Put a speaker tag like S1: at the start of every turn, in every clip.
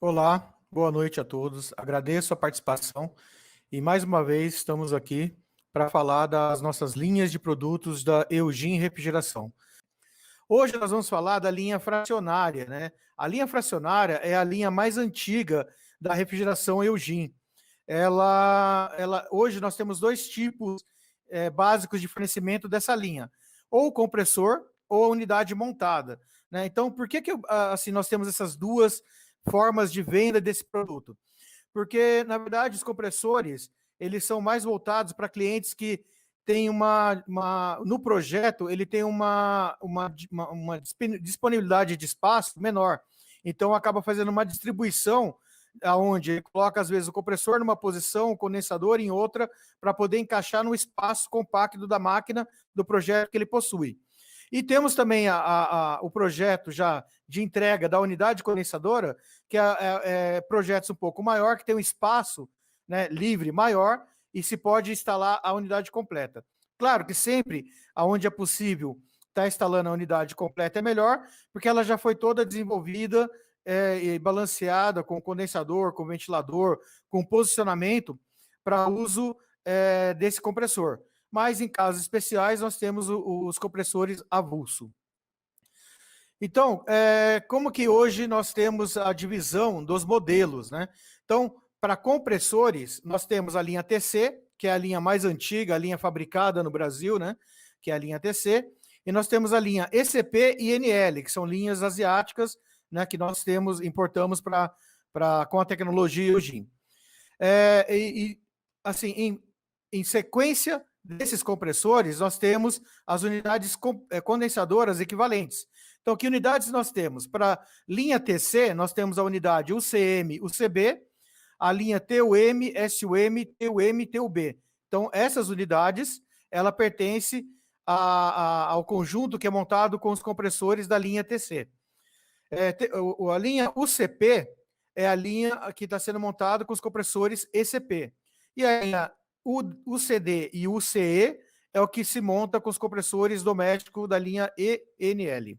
S1: Olá, boa noite a todos. Agradeço a participação e mais uma vez estamos aqui para falar das nossas linhas de produtos da Eugin Refrigeração. Hoje nós vamos falar da linha fracionária, né? A linha fracionária é a linha mais antiga da refrigeração Eugin. Hoje nós temos dois tipos básicos de fornecimento dessa linha: ou o compressor ou a unidade montada, né? Então, por que assim nós temos essas duas formas de venda desse produto? Porque, na verdade, os compressores, eles são mais voltados para clientes que têm no projeto, ele tem uma disponibilidade de espaço menor. Então, acaba fazendo uma distribuição onde ele coloca, às vezes, o compressor numa posição, o condensador em outra, para poder encaixar no espaço compacto da máquina do projeto que ele possui. E temos também o projeto já de entrega da unidade condensadora, que é projetos um pouco maior, que tem um espaço, né, livre maior e se pode instalar a unidade completa. Claro que sempre, aonde é possível, estar instalando a unidade completa é melhor, porque ela já foi toda desenvolvida e balanceada com condensador, com ventilador, com posicionamento para uso desse compressor. Mas em casos especiais nós temos os compressores avulso. Então, como que hoje nós temos a divisão dos modelos, né? Então, para compressores, nós temos a linha TC, que é a linha mais antiga, a linha fabricada no Brasil, né? Que é a linha TC, e nós temos a linha ECP e NL, que são linhas asiáticas, né? Que nós importamos com a tecnologia Eugin. Assim, em sequência desses compressores, nós temos as unidades condensadoras equivalentes. Então, que unidades nós temos? Para linha TC, nós temos a unidade UCM, UCB, a linha TUM, SUM, TUM, TUB. Então, essas unidades, ela pertence ao conjunto que é montado com os compressores da linha TC. A linha UCP é a linha que está sendo montada com os compressores ECP. E a linha UCD e UCE é o que se monta com os compressores domésticos da linha ENL.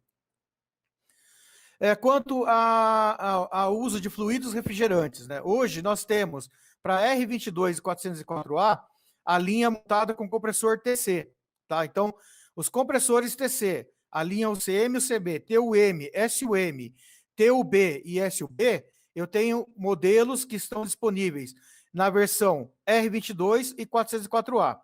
S1: Quanto ao uso de fluidos refrigerantes, né? Hoje nós temos para R22 e 404A a linha montada com compressor TC. Tá? Então, os compressores TC, a linha UCM, UCB, TUM, SUM, TUB e SUB, eu tenho modelos que estão disponíveis na versão R22 e 404A.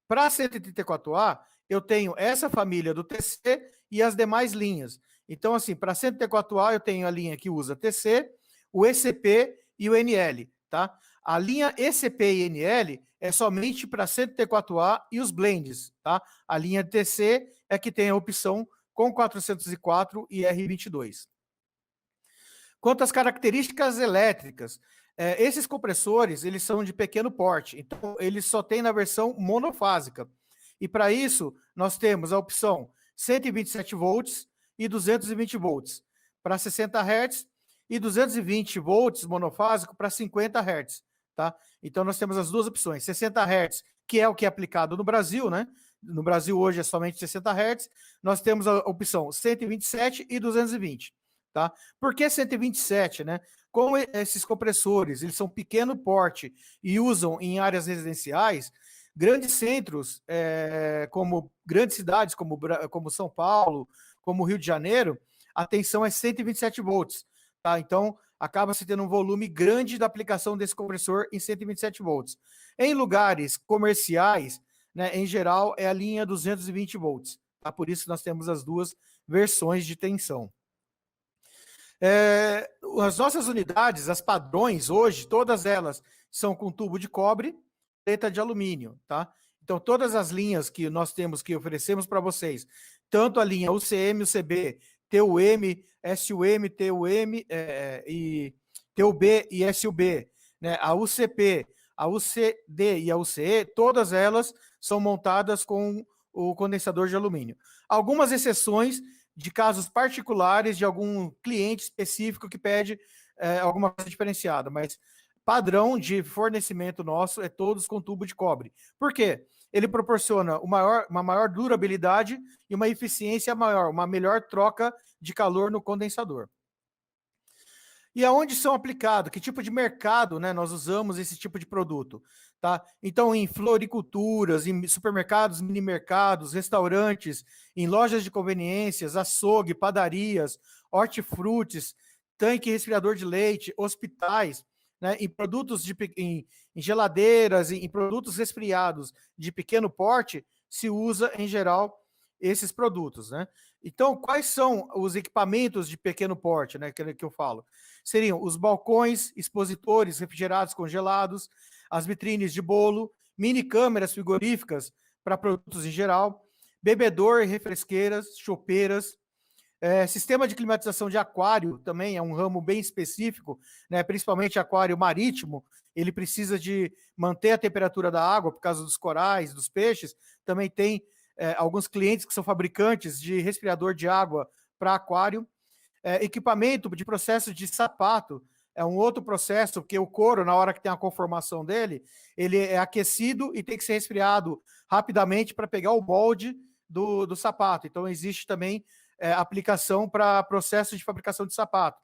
S1: Para 134A, eu tenho essa família do TC e as demais linhas. Então, assim, para 134A, eu tenho a linha que usa TC, o ECP e o NL, tá? A linha ECP e NL é somente para 134A e os blends, tá? A linha TC é que tem a opção com 404 e R22. Quanto às características elétricas, esses compressores, eles são de pequeno porte, então eles só têm na versão monofásica. E para isso, nós temos a opção 127 volts e 220 volts para 60 Hz e 220 volts monofásico para 50 Hz, tá? Então nós temos as duas opções, 60 Hz, que é o que é aplicado no Brasil, né? No Brasil hoje é somente 60 Hz, nós temos a opção 127 e 220. Tá? Por que 127, né? Como esses compressores, eles são pequeno porte e usam em áreas residenciais, grandes centros, como grandes cidades como São Paulo, como Rio de Janeiro, a tensão é 127 volts. Tá? Então, acaba se tendo um volume grande da aplicação desse compressor em 127 volts. Em lugares comerciais, né, em geral, é a linha 220 volts. Tá? Por isso nós temos as duas versões de tensão. As nossas unidades, as padrões hoje, todas elas são com tubo de cobre, preta de alumínio, tá? Então, todas as linhas que nós temos, que oferecemos para vocês, tanto a linha UCM, UCB, TUM, SUM, TUM, e TUB e SUB, né? A UCP, a UCD e a UCE, todas elas são montadas com o condensador de alumínio. Algumas exceções de casos particulares de algum cliente específico que pede alguma coisa diferenciada, mas padrão de fornecimento nosso é todos com tubo de cobre. Por quê? Ele proporciona uma maior durabilidade e uma eficiência maior, uma melhor troca de calor no condensador. E aonde são aplicados? Que tipo de mercado, né, nós usamos esse tipo de produto? Tá? Então, em floriculturas, em supermercados, mini-mercados, restaurantes, em lojas de conveniências, açougue, padarias, hortifrutis, tanque resfriador de leite, hospitais, né, em produtos em geladeiras, em produtos resfriados de pequeno porte, se usa, em geral, esses produtos. Né? Então, quais são os equipamentos de pequeno porte, né, que eu falo? Seriam os balcões, expositores refrigerados congelados, as vitrines de bolo, mini câmeras frigoríficas para produtos em geral, bebedor, refresqueiras, chopeiras, sistema de climatização de aquário também é um ramo bem específico, né, principalmente aquário marítimo, ele precisa de manter a temperatura da água por causa dos corais, dos peixes, também tem alguns clientes que são fabricantes de resfriador de água para aquário, equipamento de processo de sapato, é um outro processo, porque o couro, na hora que tem a conformação dele, ele é aquecido e tem que ser resfriado rapidamente para pegar o molde do sapato. Então, existe também aplicação para processo de fabricação de sapato.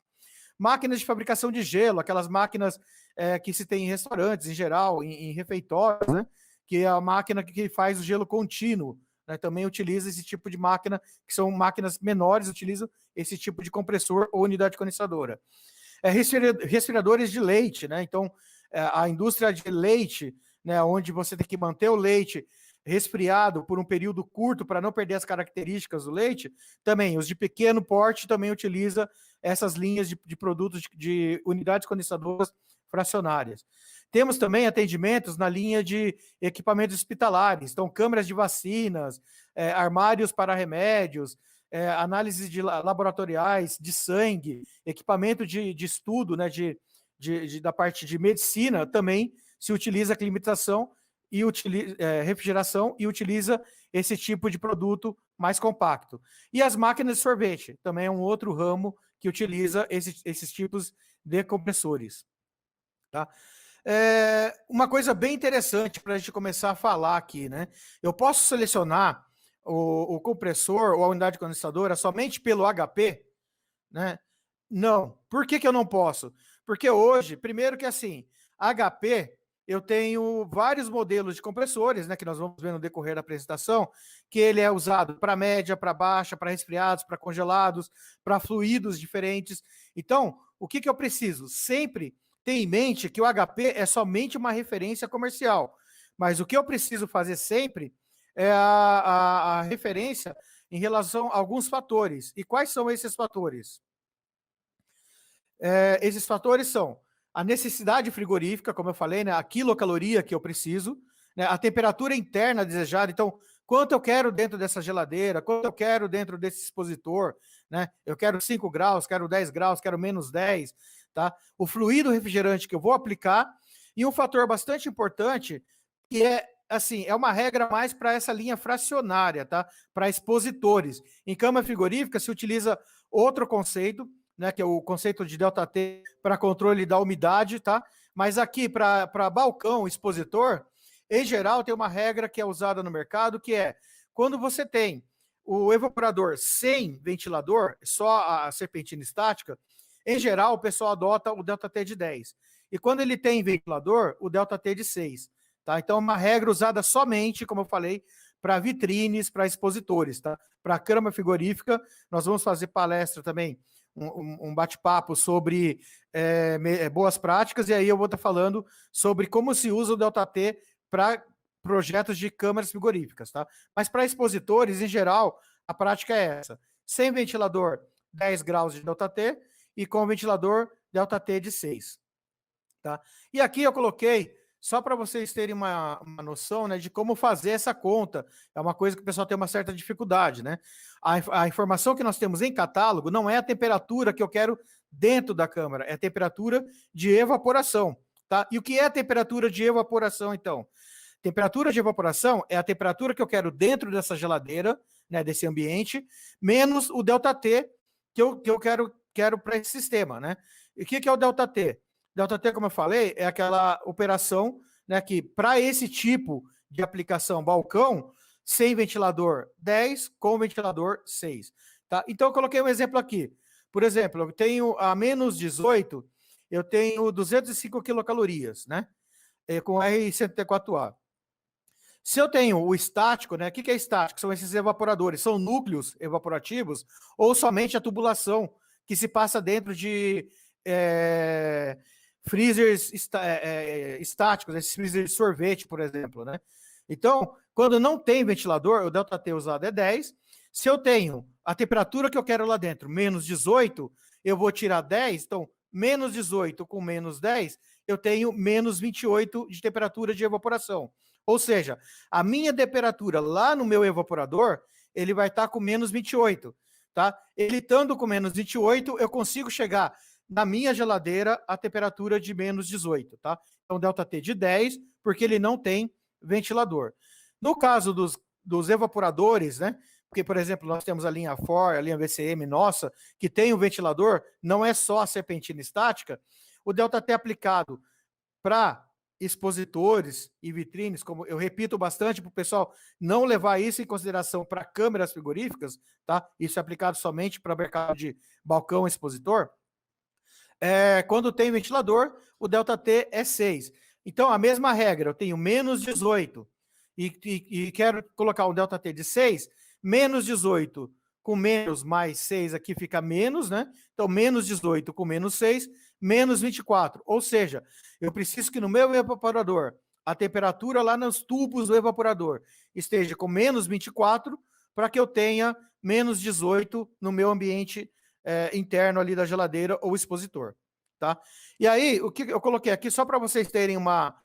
S1: Máquinas de fabricação de gelo, aquelas máquinas que se tem em restaurantes, em geral, em refeitórios, né? Que é a máquina que faz o gelo contínuo. Né? Também utiliza esse tipo de máquina, que são máquinas menores, utilizam esse tipo de compressor ou unidade condensadora. Resfriadores de leite, né? Então, a indústria de leite, né, onde você tem que manter o leite resfriado por um período curto para não perder as características do leite, também, os de pequeno porte também utiliza essas linhas de produtos de unidades condensadoras fracionárias. Temos também atendimentos na linha de equipamentos hospitalares, então câmeras de vacinas, armários para remédios, análises laboratoriais de sangue, equipamento de estudo, né, da parte de medicina, também se utiliza climatização e refrigeração e utiliza esse tipo de produto mais compacto. E as máquinas de sorvete, também é um outro ramo que utiliza esses tipos de compressores. Tá? Uma coisa bem interessante para a gente começar a falar aqui, né? Eu posso selecionar o compressor ou a unidade condensadora somente pelo HP, né? Não. Por que eu não posso? Porque hoje, primeiro que assim, HP, eu tenho vários modelos de compressores, né, que nós vamos ver no decorrer da apresentação, que ele é usado para média, para baixa, para resfriados, para congelados, para fluidos diferentes. Então, o que eu preciso? Sempre ter em mente que o HP é somente uma referência comercial. Mas o que eu preciso fazer sempre é a referência em relação a alguns fatores. E quais são esses fatores? Esses fatores são a necessidade frigorífica, como eu falei, né, a quilocaloria que eu preciso, né, a temperatura interna desejada, então, quanto eu quero dentro dessa geladeira, quanto eu quero dentro desse expositor, né, eu quero 5 graus, quero 10 graus, quero menos 10, tá? O fluido refrigerante que eu vou aplicar, e um fator bastante importante, que assim, é uma regra mais para essa linha fracionária, tá? Para expositores. Em câmara frigorífica se utiliza outro conceito, né, que é o conceito de ΔT para controle da umidade, tá? Mas aqui, para balcão expositor, em geral, tem uma regra que é usada no mercado, que é quando você tem o evaporador sem ventilador, só a serpentina estática, em geral, o pessoal adota o ΔT de 10. E quando ele tem ventilador, o ΔT de 6. Tá? Então, é uma regra usada somente, como eu falei, para vitrines, para expositores. Tá? Para câmara frigorífica, nós vamos fazer palestra também, um bate-papo sobre boas práticas, e aí eu vou estar falando sobre como se usa o ΔT para projetos de câmaras frigoríficas. Tá? Mas para expositores, em geral, a prática é essa. Sem ventilador, 10 graus de ΔT, e com ventilador, ΔT de 6. Tá? E aqui eu coloquei, só para vocês terem uma noção, né, de como fazer essa conta. É uma coisa que o pessoal tem uma certa dificuldade, né? A informação que nós temos em catálogo não é a temperatura que eu quero dentro da câmara, é a temperatura de evaporação, tá? E o que é a temperatura de evaporação, então? Temperatura de evaporação é a temperatura que eu quero dentro dessa geladeira, né, desse ambiente, menos o ΔT que eu quero para esse sistema, né? E o que é o ΔT? ΔT, como eu falei, é aquela operação, né, que para esse tipo de aplicação balcão, sem ventilador 10, com ventilador 6. Tá? Então, eu coloquei um exemplo aqui. Por exemplo, eu tenho a menos 18, eu tenho 205 quilocalorias, né? Com R104A. Se eu tenho o estático, né? O que é estático? São esses evaporadores, são núcleos evaporativos ou somente a tubulação que se passa dentro de freezers estáticos, esses freezers de sorvete, por exemplo, né? Então, quando não tem ventilador, o ΔT usado é 10. Se eu tenho a temperatura que eu quero lá dentro, menos 18, eu vou tirar 10, então, menos 18 com menos 10, eu tenho menos 28 de temperatura de evaporação. Ou seja, a minha temperatura lá no meu evaporador, ele vai estar com menos 28, tá? Ele estando com menos 28, eu consigo chegar na minha geladeira a temperatura de menos 18, tá? Então, ΔT de 10, porque ele não tem ventilador. No caso dos evaporadores, né? Porque, por exemplo, nós temos a linha FOR, a linha VCM nossa, que tem o ventilador, não é só a serpentina estática, o ΔT aplicado para expositores e vitrines, como eu repito bastante para o pessoal não levar isso em consideração para câmeras frigoríficas, tá? Isso é aplicado somente para mercado de balcão expositor. Quando tem ventilador, o ΔT é 6. Então, a mesma regra, eu tenho menos 18 e quero colocar um ΔT de 6, menos 18 com menos mais 6 aqui fica menos, né? Então, menos 18 com menos 6, menos 24. Ou seja, eu preciso que no meu evaporador, a temperatura lá nos tubos do evaporador esteja com menos 24 para que eu tenha menos 18 no meu ambiente interno ali da geladeira ou expositor, tá? E aí, o que eu coloquei aqui, só para vocês terem uma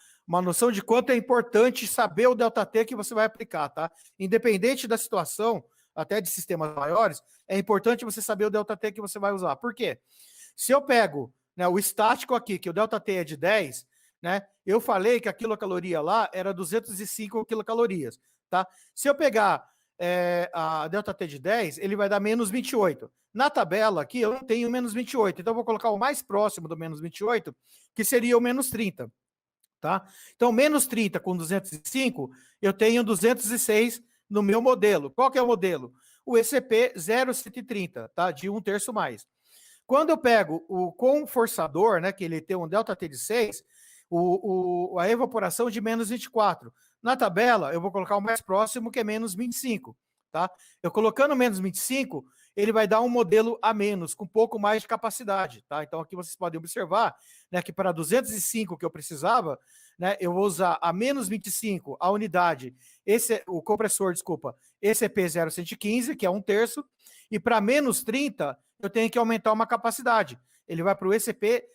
S1: noção de quanto é importante saber o ΔT que você vai aplicar, tá? Independente da situação, até de sistemas maiores, é importante você saber o ΔT que você vai usar. Por quê? Se eu pego, né, o estático aqui, que o ΔT é de 10, né, eu falei que a quilocaloria lá era 205 quilocalorias, tá? Se eu pegar a ΔT de 10, ele vai dar menos 28. Na tabela aqui, eu não tenho menos 28, então eu vou colocar o mais próximo do menos 28, que seria o menos 30, tá? Então, menos 30 com 205, eu tenho 206 no meu modelo. Qual que é o modelo? O ECP 0130, tá? De 1/3 mais. Quando eu pego o conforçador, né, que ele tem um ΔT de 6, a evaporação de menos 24. Na tabela, eu vou colocar o mais próximo, que é menos 25, tá? Eu colocando menos 25, ele vai dar um modelo a menos, com um pouco mais de capacidade, tá? Então, aqui vocês podem observar, né, que para 205 que eu precisava, né, eu vou usar a menos 25, a unidade, o compressor, desculpa, ECP 0115, que é 1/3, e para menos 30, eu tenho que aumentar uma capacidade. Ele vai para o ECP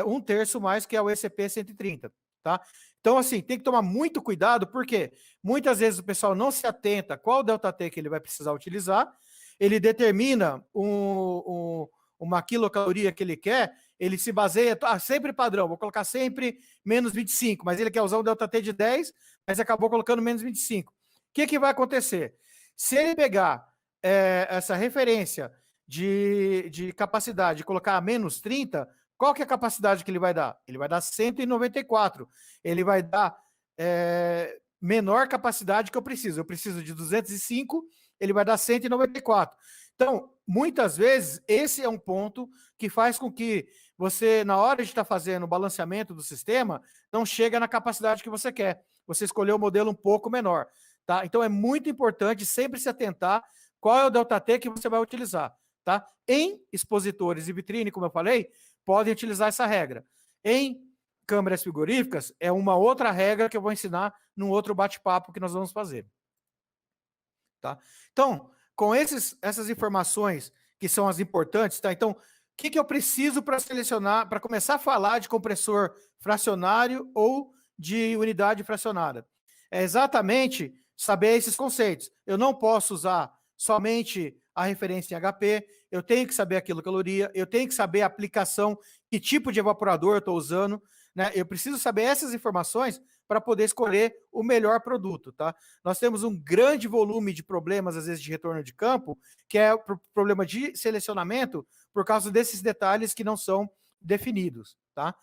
S1: 1/3 mais, que é o ECP 130, tá? Então, assim, tem que tomar muito cuidado, porque muitas vezes o pessoal não se atenta qual ΔT que ele vai precisar utilizar, ele determina uma quilocaloria que ele quer, ele se baseia, sempre padrão, vou colocar sempre menos 25, mas ele quer usar um ΔT de 10, mas acabou colocando menos 25. O que vai acontecer? Se ele pegar essa referência de capacidade e colocar a menos 30, qual que é a capacidade que ele vai dar? Ele vai dar 194. Ele vai dar menor capacidade que eu preciso. Eu preciso de 205, ele vai dar 194. Então, muitas vezes, esse é um ponto que faz com que você, na hora de estar fazendo o balanceamento do sistema, não chega na capacidade que você quer. Você escolheu um modelo um pouco menor, tá? Então, é muito importante sempre se atentar qual é o ΔT que você vai utilizar, tá? Em expositores e vitrine, como eu falei, podem utilizar essa regra. Em câmeras frigoríficas, é uma outra regra que eu vou ensinar num outro bate-papo que nós vamos fazer, tá? Então, com essas informações que são as importantes, tá? Então, o que eu preciso para selecionar, para começar a falar de compressor fracionário ou de unidade fracionada? É exatamente saber esses conceitos. Eu não posso usar somente a referência em HP, eu tenho que saber a quilocaloria, eu tenho que saber a aplicação, que tipo de evaporador eu estou usando, né? Eu preciso saber essas informações para poder escolher o melhor produto, tá? Nós temos um grande volume de problemas, às vezes, de retorno de campo, que é o problema de selecionamento por causa desses detalhes que não são definidos, tá?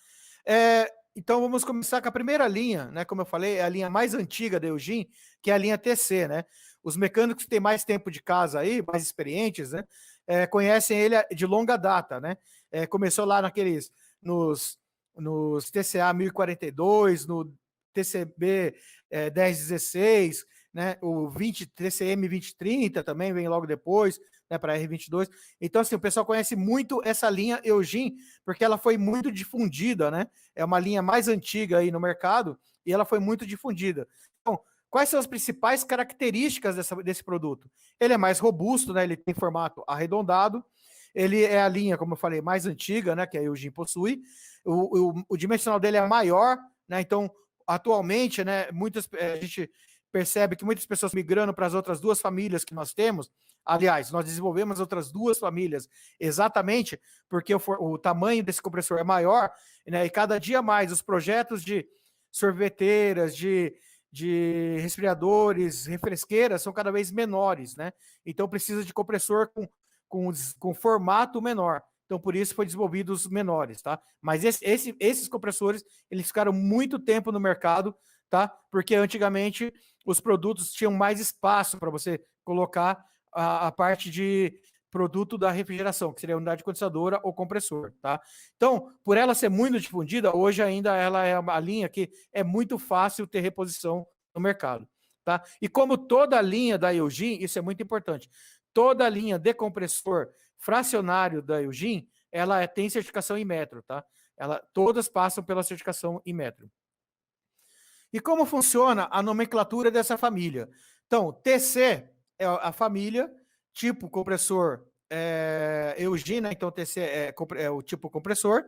S1: Então, vamos começar com a primeira linha, né? Como eu falei, é a linha mais antiga da Eugene, que é a linha TC, né? Os mecânicos que têm mais tempo de casa aí, mais experientes, né? conhecem ele de longa data, né? Começou lá nos TCA 1042, no TCB 1016, né? O TCM 2030 também vem logo depois, né, para R22. Então, assim, o pessoal conhece muito essa linha Eugene, porque ela foi muito difundida, né? É uma linha mais antiga aí no mercado e ela foi muito difundida. Então, quais são as principais características desse produto? Ele é mais robusto, né? Ele tem formato arredondado. Ele é a linha, como eu falei, mais antiga, né? Que a Eugene possui. O dimensional dele é maior, né? Então, atualmente, né? A gente percebe que muitas pessoas migrando para as outras duas famílias que nós temos. Aliás, nós desenvolvemos outras duas famílias exatamente porque o tamanho desse compressor é maior, né? E cada dia mais os projetos de sorveteiras, de resfriadores, refresqueiras são cada vez menores, né? Então precisa de compressor com formato menor. Então, por isso foi desenvolvido os menores, tá? Mas esses compressores, eles ficaram muito tempo no mercado, tá? Porque antigamente os produtos tinham mais espaço para você colocar a parte de produto da refrigeração, que seria a unidade condensadora ou compressor, tá? Então, por ela ser muito difundida, hoje ainda ela é uma linha que é muito fácil ter reposição no mercado, tá? E como toda a linha da Eugene, isso é muito importante, toda a linha de compressor fracionário da Eugene, ela tem certificação em metro, tá? Todas passam pela certificação em metro. E como funciona a nomenclatura dessa família? Então, TC é a família, tipo compressor Eugene, né? Então TC é o tipo compressor.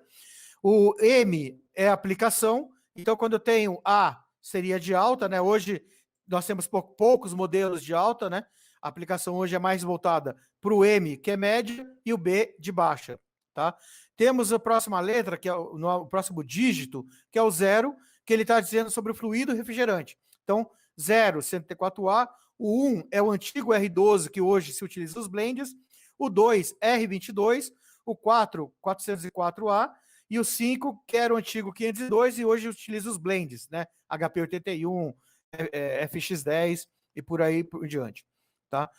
S1: O M é aplicação, então quando eu tenho A, seria de alta, né? Hoje nós temos poucos modelos de alta, né? A aplicação hoje é mais voltada para o M, que é média, e o B de baixa, tá? Temos a próxima letra, que é o próximo dígito, que é o 0, que ele está dizendo sobre o fluido refrigerante. Então, 0, 104A, o 1 é o antigo R12, que hoje se utiliza nos blends, o 2, R22, o 4, 404A, e o 5, que era o antigo 502 e hoje utiliza os blends, né? HP81, FX10 e por aí por diante, tá?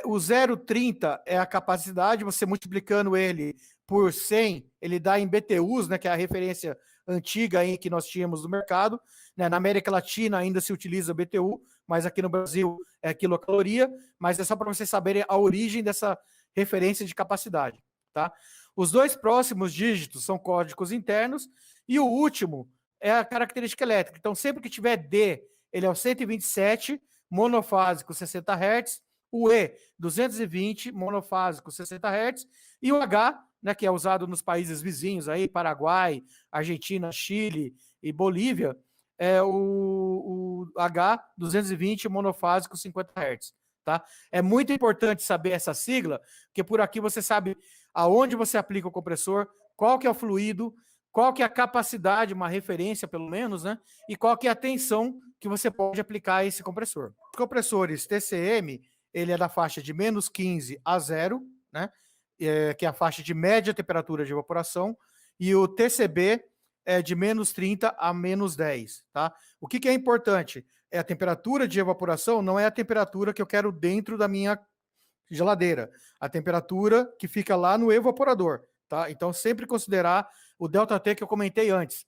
S1: O 0,30 é a capacidade, você multiplicando ele por 100, ele dá em BTUs, né, que é a referência antiga aí que nós tínhamos no mercado, né? Na América Latina ainda se utiliza BTU, mas aqui no Brasil é quilocaloria, mas é só para vocês saberem a origem dessa referência de capacidade, tá? Os dois próximos dígitos são códigos internos e o último é a característica elétrica. Então, sempre que tiver D, ele é o 127, monofásico 60 Hz, o E, 220, monofásico 60 Hz, e o H, né, que é usado nos países vizinhos, aí, Paraguai, Argentina, Chile e Bolívia, é o H, 220, monofásico 50 Hz. Tá? É muito importante saber essa sigla, porque por aqui você sabe aonde você aplica o compressor, qual que é o fluido, qual que é a capacidade, uma referência pelo menos, né? E qual que é a tensão que você pode aplicar a esse compressor. Os compressores TCM, ele é da faixa de menos 15 a 0, né? Que é a faixa de média temperatura de evaporação, e o TCB é de menos 30 a menos 10, tá? O que é importante? A temperatura de evaporação não é a temperatura que eu quero dentro da minha geladeira, a temperatura que fica lá no evaporador, tá? Então, sempre considerar o ΔT que eu comentei antes,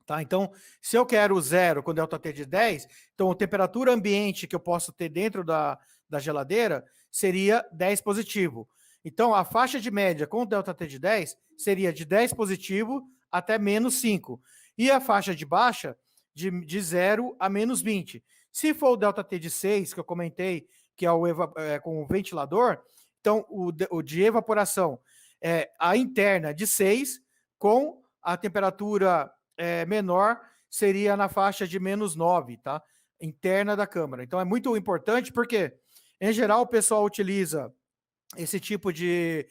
S1: tá? Então, se eu quero 0 com ΔT de 10, então a temperatura ambiente que eu posso ter dentro da geladeira seria 10 positivo. Então, a faixa de média com ΔT de 10 seria de 10 positivo até menos 5. E a faixa de baixa de 0 a menos 20. Se for o ΔT de 6, que eu comentei, que é com o ventilador, então o de evaporação é a interna de 6, com a temperatura menor, seria na faixa de menos 9, tá? Interna da câmara. Então é muito importante, porque, em geral, o pessoal utiliza esse tipo de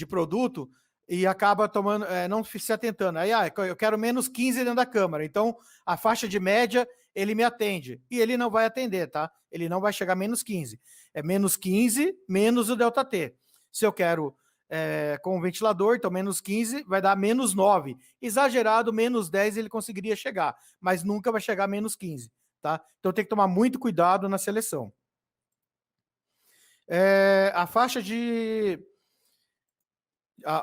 S1: produto e acaba tomando, não se atentando. Aí, eu quero menos 15 dentro da câmara. Então, a faixa de média, ele me atende. E ele não vai atender, tá? Ele não vai chegar a menos 15. É menos 15 menos o ΔT. Se eu quero com o ventilador, então menos 15 vai dar menos 9. Exagerado, menos 10 ele conseguiria chegar, mas nunca vai chegar a menos 15, tá? Então tem que tomar muito cuidado na seleção. A faixa de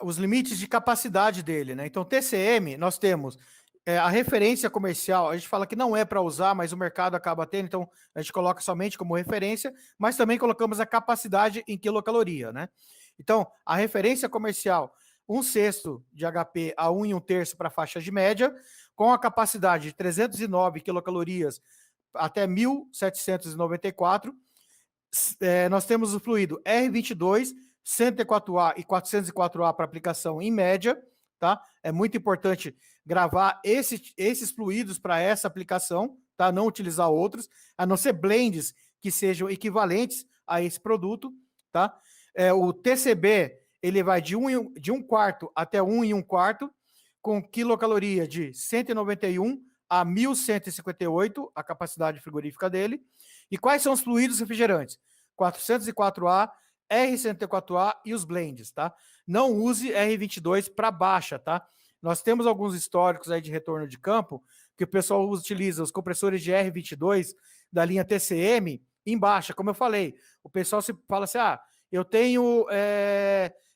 S1: os limites de capacidade dele, né? Então, TCM, nós temos a referência comercial, a gente fala que não é para usar, mas o mercado acaba tendo, então a gente coloca somente como referência, mas também colocamos a capacidade em quilocaloria, né? Então, a referência comercial, 1/6 de HP a 1 1/3 para faixa de média, com a capacidade de 309 quilocalorias até 1.794. Nós temos o fluido R22, 104A e 404A para aplicação em média, tá? É muito importante gravar esses fluidos para essa aplicação, tá? Não utilizar outros, a não ser blends que sejam equivalentes a esse produto, tá? O TCB, ele vai de 1/4 até 1 1/4, com quilocaloria de 191 a 1.158, a capacidade frigorífica dele. E quais são os fluidos refrigerantes? 404A, R104A e os blends, tá? Não use R22 para baixa, tá? Nós temos alguns históricos aí de retorno de campo que o pessoal utiliza os compressores de R22 da linha TCM em baixa, como eu falei. O pessoal se fala assim, eu tenho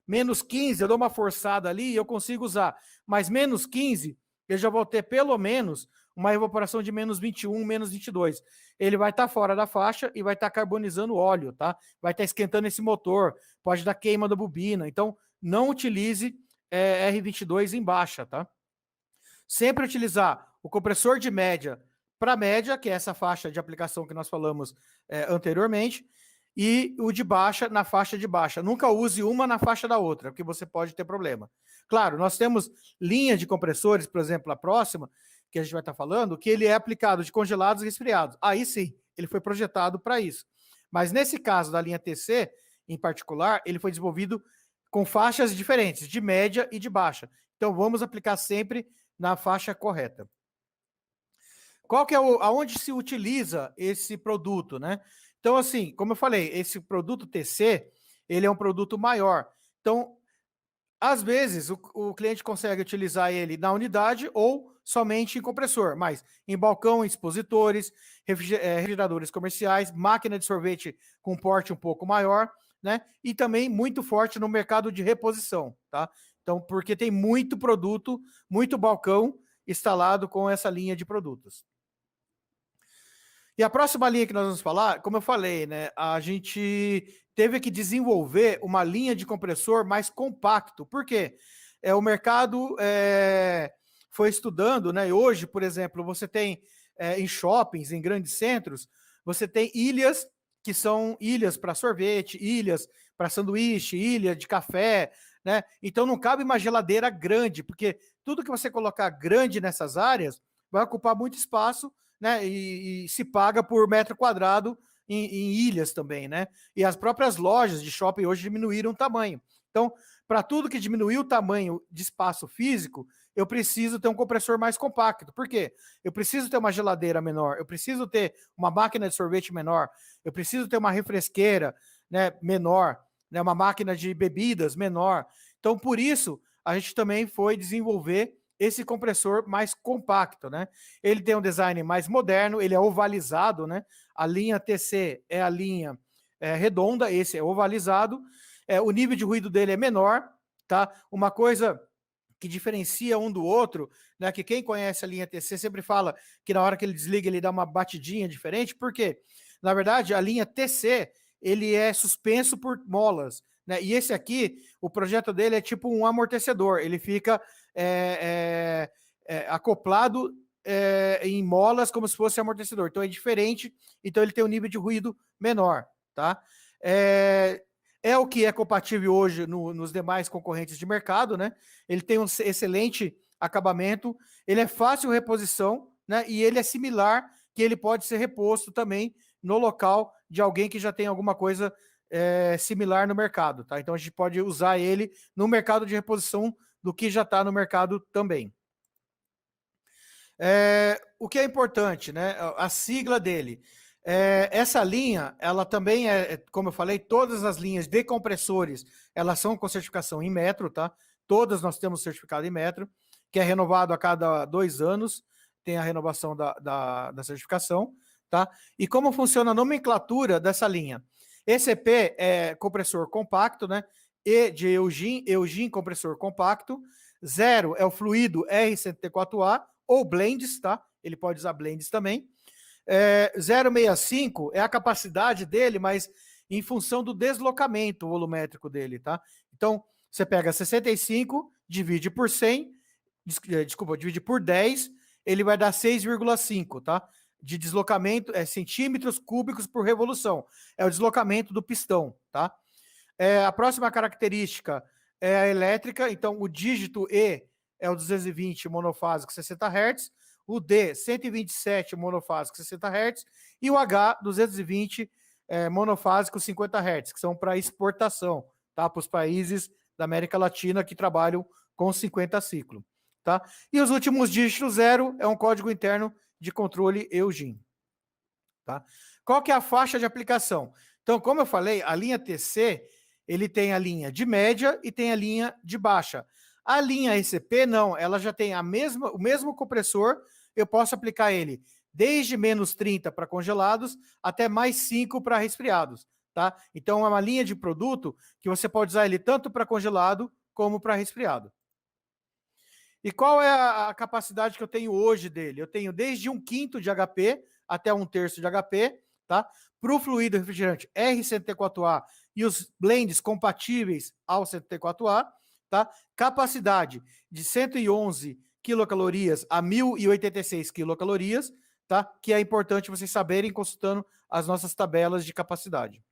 S1: menos 15, eu dou uma forçada ali e eu consigo usar. Mas menos 15, eu já vou ter pelo menos uma evaporação de menos 21, menos 22. Ele vai estar fora da faixa e vai estar carbonizando o óleo, tá? Vai estar esquentando esse motor, pode dar queima da bobina. Então, não utilize R22 em baixa, tá? Sempre utilizar o compressor de média para média, que é essa faixa de aplicação que nós falamos anteriormente, e o de baixa na faixa de baixa. Nunca use uma na faixa da outra, porque você pode ter problema. Claro, nós temos linha de compressores, por exemplo, a próxima, que a gente vai estar falando, que ele é aplicado de congelados e resfriados. Aí sim, ele foi projetado para isso. Mas nesse caso da linha TC, em particular, ele foi desenvolvido com faixas diferentes, de média e de baixa. Então vamos aplicar sempre na faixa correta. Qual que é aonde se utiliza esse produto, né? Então, assim, como eu falei, esse produto TC, ele é um produto maior. Então, às vezes, o cliente consegue utilizar ele na unidade ou somente em compressor, mas em balcão, em expositores, refrigeradores comerciais, máquina de sorvete com porte um pouco maior, né? E também muito forte no mercado de reposição, tá? Então, porque tem muito produto, muito balcão instalado com essa linha de produtos. E a próxima linha que nós vamos falar, como eu falei, né? A gente teve que desenvolver uma linha de compressor mais compacto. Por quê? O mercado foi estudando, né? E hoje, por exemplo, você tem em shoppings, em grandes centros, você tem ilhas que são ilhas para sorvete, ilhas para sanduíche, ilha de café, né? Então não cabe uma geladeira grande, porque tudo que você colocar grande nessas áreas vai ocupar muito espaço, né? E se paga por metro quadrado em ilhas também, né? E as próprias lojas de shopping hoje diminuíram o tamanho. Então, para tudo que diminuiu o tamanho de espaço físico, eu preciso ter um compressor mais compacto. Por quê? Eu preciso ter uma geladeira menor, eu preciso ter uma máquina de sorvete menor, eu preciso ter uma refresqueira, né, menor, né, uma máquina de bebidas menor. Então, por isso, a gente também foi desenvolver esse compressor mais compacto, né? Ele tem um design mais moderno, ele é ovalizado, né? A linha TC é a linha redonda, esse é ovalizado. O nível de ruído dele é menor, tá? Uma coisa que diferencia um do outro, né? Que quem conhece a linha TC sempre fala que na hora que ele desliga ele dá uma batidinha diferente, por quê? Na verdade, a linha TC ele é suspenso por molas, né? E esse aqui, o projeto dele é tipo um amortecedor, ele fica acoplado em molas como se fosse amortecedor. Então é diferente, então ele tem um nível de ruído menor, tá? É o que é compatível hoje nos demais concorrentes de mercado, né? Ele tem um excelente acabamento, ele é fácil reposição, né? E ele é similar, que ele pode ser reposto também no local de alguém que já tem alguma coisa similar no mercado, tá? Então a gente pode usar ele no mercado de reposição do que já está no mercado também. O que é importante, né? A sigla dele. Essa linha, ela também como eu falei, todas as linhas de compressores, elas são com certificação em metro, tá? Todas nós temos certificado em metro, que é renovado a cada 2 anos, tem a renovação da certificação, tá? E como funciona a nomenclatura dessa linha? ECP é compressor compacto, né? E de Eugene compressor compacto. 0 é o fluido R104A ou blends, tá? Ele pode usar blends também. 0,65 é a capacidade dele, mas em função do deslocamento volumétrico dele, tá? Então, você pega 65, divide por 100, divide por 10, ele vai dar 6,5, tá? De deslocamento, centímetros cúbicos por revolução. É o deslocamento do pistão, tá? A próxima característica é a elétrica, então o dígito E é o 220 monofásico 60 Hz, o D 127 monofásico 60 Hz e o H 220 monofásico 50 Hz, que são para exportação, tá? Para os países da América Latina que trabalham com 50 ciclo, tá? E os últimos dígitos 0 é um código interno de controle Eugene, tá? Qual que é a faixa de aplicação? Então, como eu falei, a linha TC, ele tem a linha de média e tem a linha de baixa. A linha ECP, não, ela já tem o mesmo compressor, eu posso aplicar ele desde menos 30 para congelados até mais 5 para resfriados, tá? Então, é uma linha de produto que você pode usar ele tanto para congelado como para resfriado. E qual é a capacidade que eu tenho hoje dele? Eu tenho desde 1/5 de HP até 1/3 de HP, tá? Para o fluido refrigerante R104A e os blends compatíveis ao 104A, tá? Capacidade de 111 quilocalorias a 1.086 quilocalorias, tá? Que é importante vocês saberem consultando as nossas tabelas de capacidade.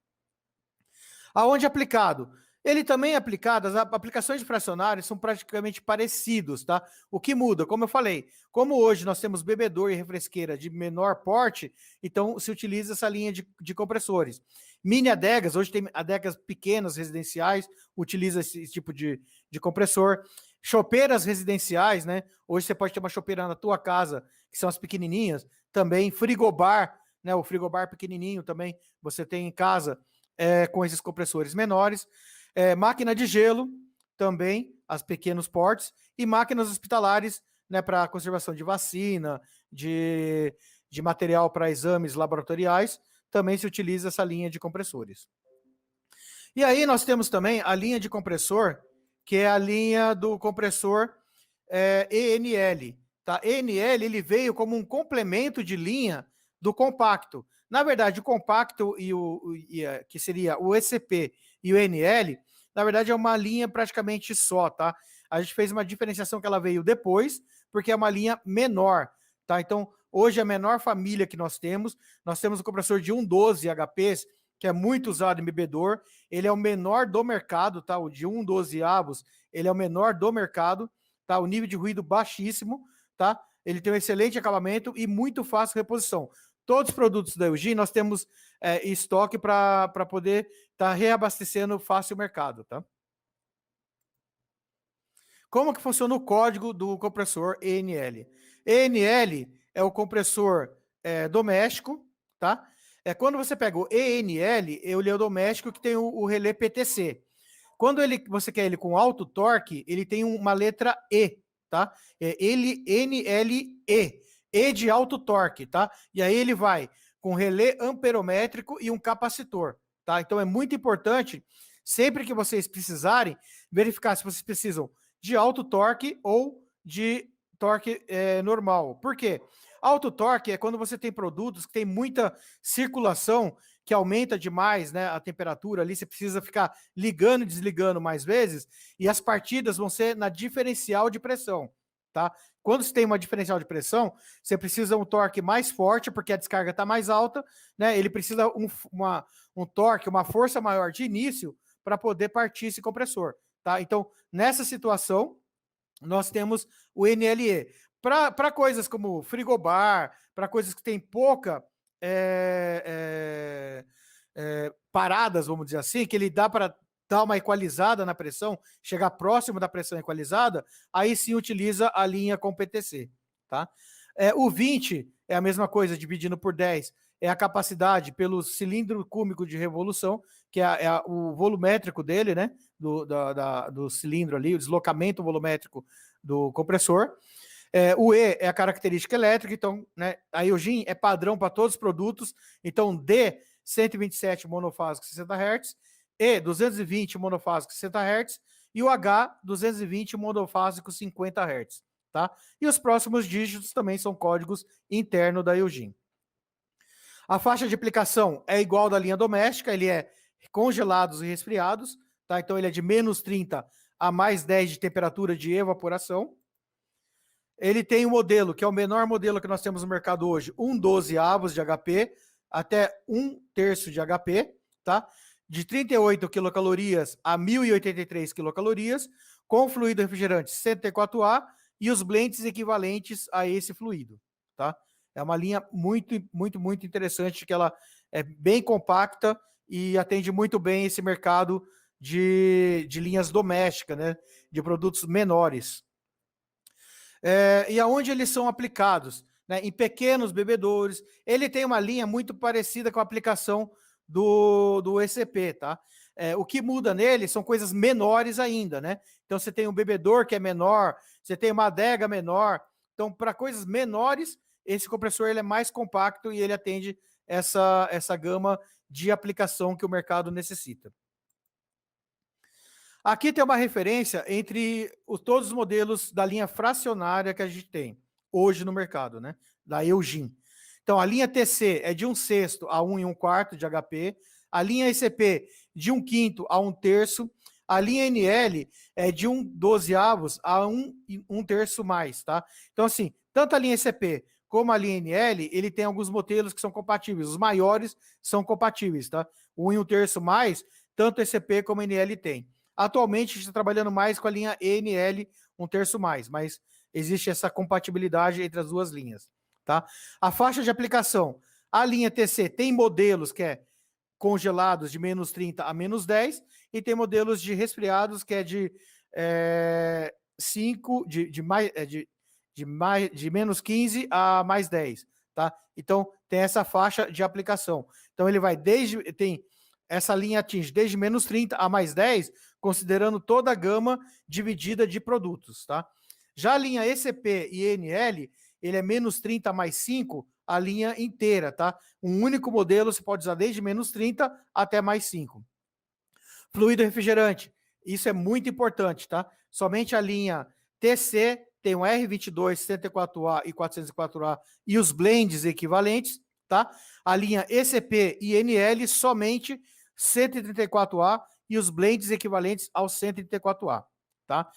S1: Aonde aplicado? Ele também é aplicado, as aplicações de fracionários são praticamente parecidos, tá? O que muda, como eu falei, como hoje nós temos bebedor e refresqueira de menor porte, então se utiliza essa linha de compressores. Mini adegas, hoje tem adegas pequenas residenciais, utiliza esse tipo de compressor. Chopeiras residenciais, né? Hoje você pode ter uma chopeira na tua casa, que são as pequenininhas, também frigobar, né? O frigobar pequenininho também você tem em casa, com esses compressores menores. Máquina de gelo, também, as pequenos portes, e máquinas hospitalares, né, para conservação de vacina, de material para exames laboratoriais, também se utiliza essa linha de compressores. E aí nós temos também a linha de compressor, que é a linha do compressor ENL. Tá? ENL ele veio como um complemento de linha do compacto. Na verdade, o compacto que seria o ECP e o ENL, na verdade é uma linha praticamente só, tá? A gente fez uma diferenciação que ela veio depois, porque é uma linha menor, tá? Então, hoje a menor família que nós temos o compressor de 112 HPs, que é muito usado em bebedor, ele é o menor do mercado, tá? O de 112 avos, ele é o menor do mercado, tá? O nível de ruído baixíssimo, tá? Ele tem um excelente acabamento e muito fácil reposição. Todos os produtos da Eugene nós temos estoque para poder estar reabastecendo fácil o mercado, tá? Como que funciona o código do compressor ENL? ENL é o compressor doméstico, tá? Quando você pega o ENL, ele é o doméstico que tem o relé PTC. Quando você quer ele com alto torque, ele tem uma letra E, tá? NLE, E de alto torque, tá? E aí ele vai com relé amperométrico e um capacitor, tá? Então é muito importante, sempre que vocês precisarem, verificar se vocês precisam de alto torque ou de torque normal. Por quê? Alto torque é quando você tem produtos que tem muita circulação, que aumenta demais, né, a temperatura ali, você precisa ficar ligando e desligando mais vezes, e as partidas vão ser na diferencial de pressão, tá? Quando você tem uma diferencial de pressão, você precisa um torque mais forte, porque a descarga está mais alta, né? Ele precisa um torque, uma força maior de início para poder partir esse compressor, tá? Então, nessa situação, nós temos o NLE. Para coisas como frigobar, para coisas que tem pouca paradas, vamos dizer assim, que ele dá para dar uma equalizada na pressão, chegar próximo da pressão equalizada, aí sim utiliza a linha com PTC, tá? O 20 é a mesma coisa, dividindo por 10, é a capacidade pelo cilindro cúbico de revolução, que é o volumétrico dele, né? Do cilindro ali, o deslocamento volumétrico do compressor. O E é a característica elétrica, então, né, a Eugene é padrão para todos os produtos, então D, 127 monofásico 60 Hz, E220 monofásico 60 Hz e o H220 monofásico 50 Hz, tá? E os próximos dígitos também são códigos internos da Eugene. A faixa de aplicação é igual da linha doméstica, ele é congelados e resfriados, tá? Então ele é de menos 30 a mais 10 de temperatura de evaporação. Ele tem um modelo, que é o menor modelo que nós temos no mercado hoje, 1/12 avos de HP, até 1/3 de HP, tá? De 38 quilocalorias a 1.083 quilocalorias, com fluido refrigerante 64A e os blends equivalentes a esse fluido, tá? É uma linha muito interessante, que ela é bem compacta e atende muito bem esse mercado de linhas domésticas, né? De produtos menores. E aonde eles são aplicados? Né? Em pequenos bebedouros. Ele tem uma linha muito parecida com a aplicação do ECP, tá? O que muda nele são coisas menores ainda, né? Então você tem um bebedor que é menor, você tem uma adega menor. Então, para coisas menores, esse compressor ele é mais compacto e ele atende essa gama de aplicação que o mercado necessita. Aqui tem uma referência entre todos os modelos da linha fracionária que a gente tem hoje no mercado, né? Da Eugene. Então, a linha TC é de 1/6 a 1 1/4 de HP, a linha ECP de 1/5 a 1/3, a linha NL é de 1/12 a 1/3 mais, tá? Então, assim, tanto a linha ECP como a linha NL, ele tem alguns modelos que são compatíveis, os maiores são compatíveis, tá? O 1/3 mais, tanto ECP como NL tem. Atualmente, a gente está trabalhando mais com a linha ENL 1/3 mais, mas existe essa compatibilidade entre as duas linhas, tá? A faixa de aplicação, a linha TC tem modelos que é congelados de menos 30 a menos 10 e tem modelos de resfriados que é de 5, de menos 15 a mais 10, tá? Então, tem essa faixa de aplicação. Então, ele vai essa linha atinge desde menos 30 a mais 10, considerando toda a gama dividida de produtos, tá? Já a linha ECP e ENL, ele é menos 30 mais 5, a linha inteira, tá? Um único modelo você pode usar desde menos 30 até mais 5. Fluido refrigerante, isso é muito importante, tá? Somente a linha TC tem o R22, 74A e 404A e os blends equivalentes, tá? A linha ECP e NL somente 134A e os blends equivalentes ao 134A, tá?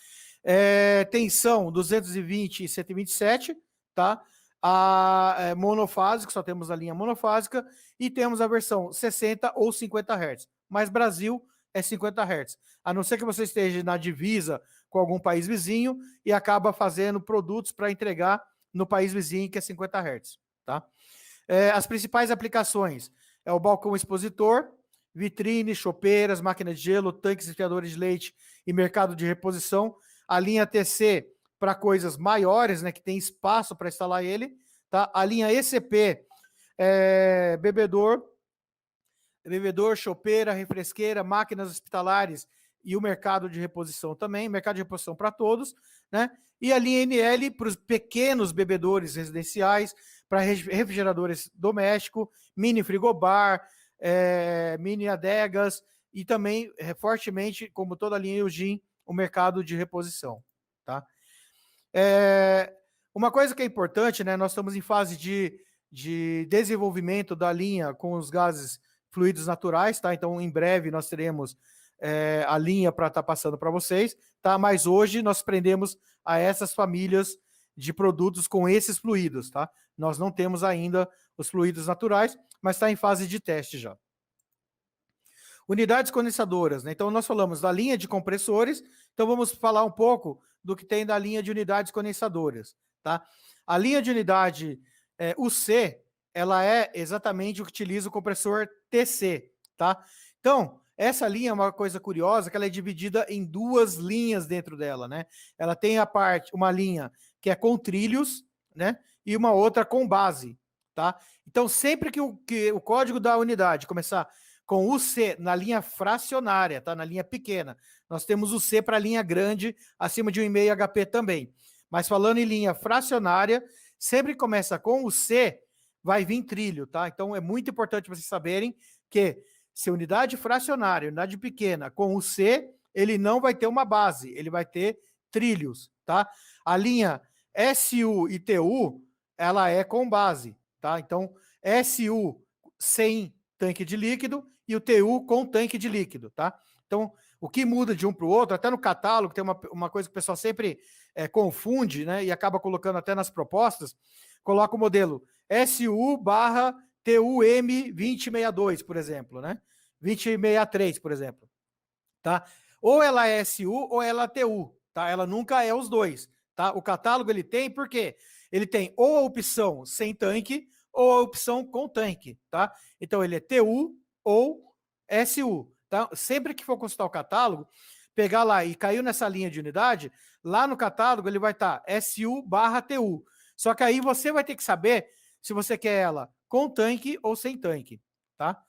S1: Tensão 220 e 127, tá? A monofásico, só temos a linha monofásica, e temos a versão 60 ou 50 Hz. Mas Brasil é 50 Hz. A não ser que você esteja na divisa com algum país vizinho e acaba fazendo produtos para entregar no país vizinho, que é 50 Hz, tá? As principais aplicações é o balcão expositor, vitrine, chopeiras, máquinas de gelo, tanques esfriadores de leite e mercado de reposição. A linha TC para coisas maiores, né, que tem espaço para instalar ele, tá? A linha ECP, bebedor, chopeira, refresqueira, máquinas hospitalares e o mercado de reposição também, mercado de reposição para todos, né? E a linha NL para os pequenos bebedores residenciais, para refrigeradores domésticos, mini frigobar, mini adegas e também, fortemente, como toda a linha Eugene, o mercado de reposição, tá? Uma coisa que é importante, né? Nós estamos em fase de desenvolvimento da linha com os gases fluidos naturais, tá? Então, em breve, nós teremos a linha para estar passando para vocês, tá? Mas hoje nós prendemos a essas famílias de produtos com esses fluidos, tá? Nós não temos ainda os fluidos naturais, mas está em fase de teste já. Unidades condensadoras, né? Então, nós falamos da linha de compressores, então vamos falar um pouco do que tem da linha de unidades condensadoras, tá? A linha de unidade UC, ela é exatamente o que utiliza o compressor TC, tá? Então, essa linha é uma coisa curiosa, que ela é dividida em duas linhas dentro dela, né? Ela tem uma linha que é com trilhos, né? E uma outra com base, tá? Então, sempre que o código da unidade começar com o C na linha fracionária, tá? Na linha pequena. Nós temos o C para a linha grande, acima de 1,5 HP também. Mas falando em linha fracionária, sempre que começa com o C, vai vir trilho, tá? Então é muito importante vocês saberem que se a unidade fracionária, unidade pequena, com o C, ele não vai ter uma base, ele vai ter trilhos, tá? A linha SU e TU, ela é com base, tá? Então, SU sem tanque de líquido e o TU com tanque de líquido, tá? Então, o que muda de um para o outro, até no catálogo, tem uma coisa que o pessoal sempre confunde, né? E acaba colocando até nas propostas, coloca o modelo SU barra TUM 2062, por exemplo, né? 2063, por exemplo, tá? Ou ela é SU ou ela é TU, tá? Ela nunca é os dois, tá? O catálogo ele tem, por quê? Ele tem ou a opção sem tanque ou a opção com tanque, tá? Então ele é TU ou SU, tá? Sempre que for consultar o catálogo, pegar lá e caiu nessa linha de unidade, lá no catálogo ele vai estar SU barra TU. Só que aí você vai ter que saber se você quer ela com tanque ou sem tanque, tá?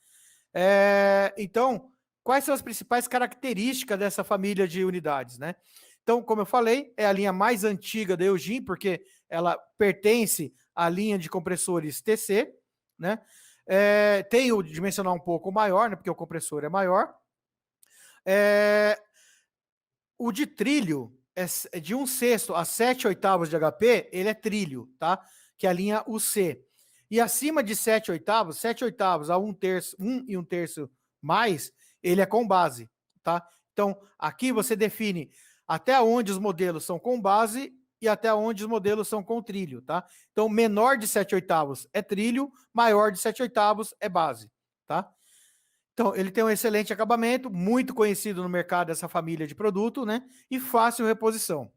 S1: Então, quais são as principais características dessa família de unidades, né? Então, como eu falei, é a linha mais antiga da Eugene, porque ela pertence à linha de compressores TC, né? Tem o dimensional um pouco maior, né? Porque o compressor é maior. O de trilho é de 1/6 a 7/8 de HP, ele é trilho, tá? Que é a linha UC. E acima de 7/8 a 1/3, 1 e 1/3 mais, ele é com base, tá? Então, aqui você define até onde os modelos são com base e até onde os modelos são com trilho, tá? Então, menor de 7/8 é trilho, maior de 7/8 é base, tá? Então, ele tem um excelente acabamento, muito conhecido no mercado essa família de produto, né? E fácil reposição.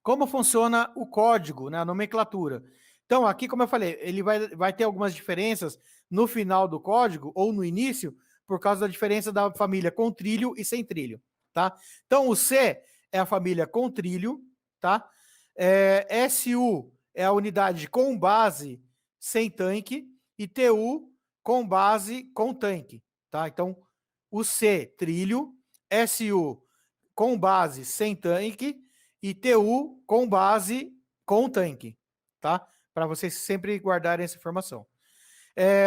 S1: Como funciona o código, né? A nomenclatura. Então, aqui, como eu falei, ele vai ter algumas diferenças no final do código ou no início, por causa da diferença da família com trilho e sem trilho, tá? Então, o C é a família com trilho, tá? SU é a unidade com base sem tanque e TU com base com tanque, tá? Então, o C, trilho, SU com base sem tanque e TU com base com tanque, tá? Para vocês sempre guardarem essa informação.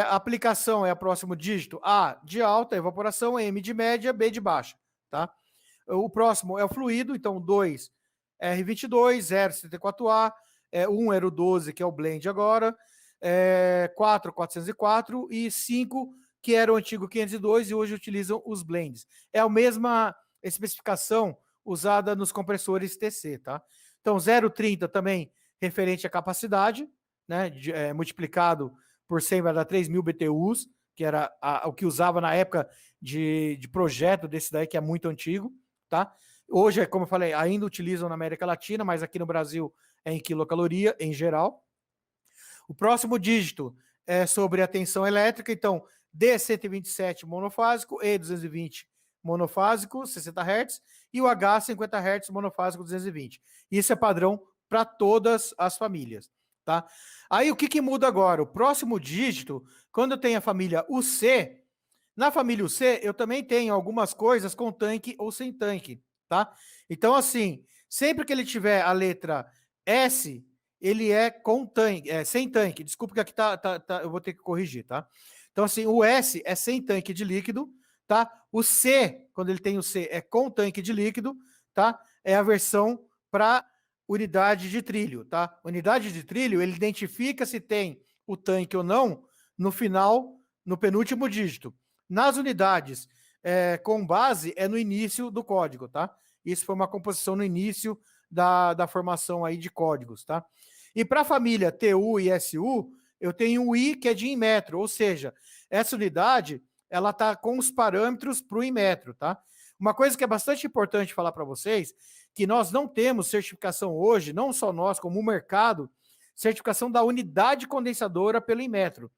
S1: A aplicação é o próximo dígito A de alta evaporação, M de média, B de baixa, tá? O próximo é o fluido, então 2 R22, 0 74A, 1 era o 12, que é o blend agora, 4 404 e 5 que era o antigo 502 e hoje utilizam os blends. É a mesma especificação usada nos compressores TC, tá? Então 0,30 também referente à capacidade, né, multiplicado por 100 vai dar 3.000 BTUs, que era o que usava na época de projeto desse daí, que é muito antigo, tá? Hoje, como eu falei, ainda utilizam na América Latina, mas aqui no Brasil é em quilocaloria, em geral. O próximo dígito é sobre a tensão elétrica, então, D127 monofásico, E220 monofásico, 60 Hz, e o H50 Hz monofásico 220. Isso é padrão para todas as famílias, tá? Aí o que muda agora? O próximo dígito, quando eu tenho a família UC, na família UC eu também tenho algumas coisas com tanque ou sem tanque, tá? Então, assim, sempre que ele tiver a letra S, ele é com tanque, sem tanque. Desculpa que aqui eu vou ter que corrigir, tá? Então, assim, o S é sem tanque de líquido, tá? O C, quando ele tem o C, é com tanque de líquido, tá? É a versão para unidade de trilho, tá? Unidade de trilho, ele identifica se tem o tanque ou não no final, no penúltimo dígito. Nas unidades com base, é no início do código, tá? Isso foi uma composição no início da formação aí de códigos, tá? E para a família TU e SU, eu tenho o I, que é de Inmetro, ou seja, essa unidade, ela está com os parâmetros para o Inmetro, tá? Uma coisa que é bastante importante falar para vocês, que nós não temos certificação hoje, não só nós, como o mercado, certificação da unidade condensadora pelo Inmetro.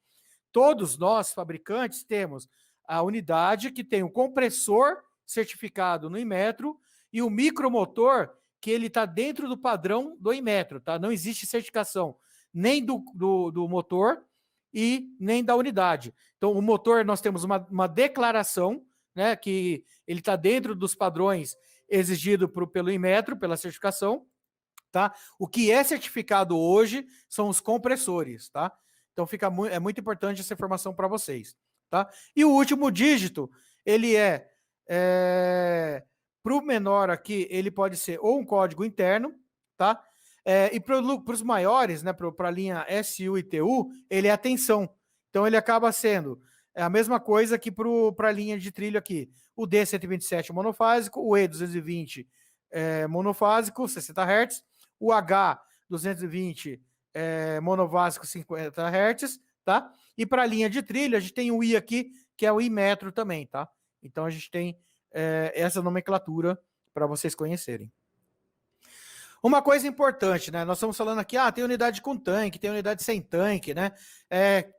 S1: Todos nós, fabricantes, temos a unidade que tem o compressor certificado no Inmetro e o micromotor que ele está dentro do padrão do Inmetro, tá? Não existe certificação nem do motor e nem da unidade. Então, o motor, nós temos uma declaração, né, que ele está dentro dos padrões exigidos pelo Inmetro, pela certificação, tá? O que é certificado hoje são os compressores, tá? Então, é muito importante essa informação para vocês, tá? E o último dígito, ele para o menor aqui, ele pode ser ou um código interno, tá? E para os maiores, né, para a linha SU e TU, ele é a tensão. Então, ele acaba sendo a mesma coisa que para a linha de trilho aqui. O D127 monofásico, o E220 monofásico, 60 Hz, o H220 monofásico, 50 Hz, tá? E para a linha de trilho, a gente tem o I aqui, que é o I metro também, tá? Então, a gente tem essa nomenclatura para vocês conhecerem. Uma coisa importante, né? Nós estamos falando aqui, tem unidade com tanque, tem unidade sem tanque, né?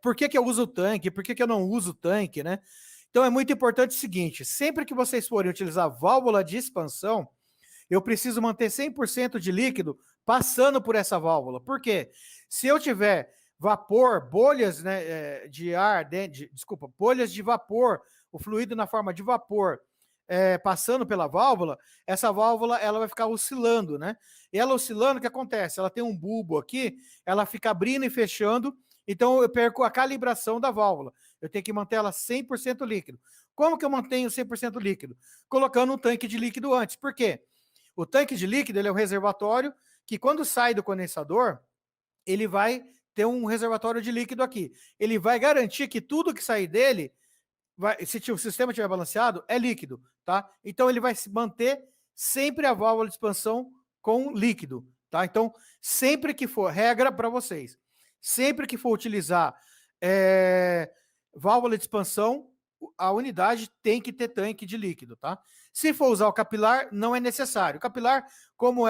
S1: Por que eu uso o tanque? Por que eu não uso o tanque, né? Então é muito importante o seguinte: sempre que vocês forem utilizar válvula de expansão, eu preciso manter 100% de líquido passando por essa válvula. Por quê? Se eu tiver vapor, bolhas, né, de ar, bolhas de vapor, o fluido na forma de vapor, passando pela válvula, essa válvula ela vai ficar oscilando, né? E ela oscilando, o que acontece? Ela tem um bulbo aqui, ela fica abrindo e fechando, então eu perco a calibração da válvula. Eu tenho que manter ela 100% líquido. Como que eu mantenho 100% líquido? Colocando um tanque de líquido antes. Por quê? O tanque de líquido ele é um reservatório que, quando sai do condensador, ele vai ter um reservatório de líquido aqui. Ele vai garantir que tudo que sair dele, se o sistema estiver balanceado, é líquido, tá? Então, ele vai manter sempre a válvula de expansão com líquido, tá? Então, sempre que for, regra para vocês, sempre que for utilizar válvula de expansão, a unidade tem que ter tanque de líquido, tá? Se for usar o capilar, não é necessário. O capilar, como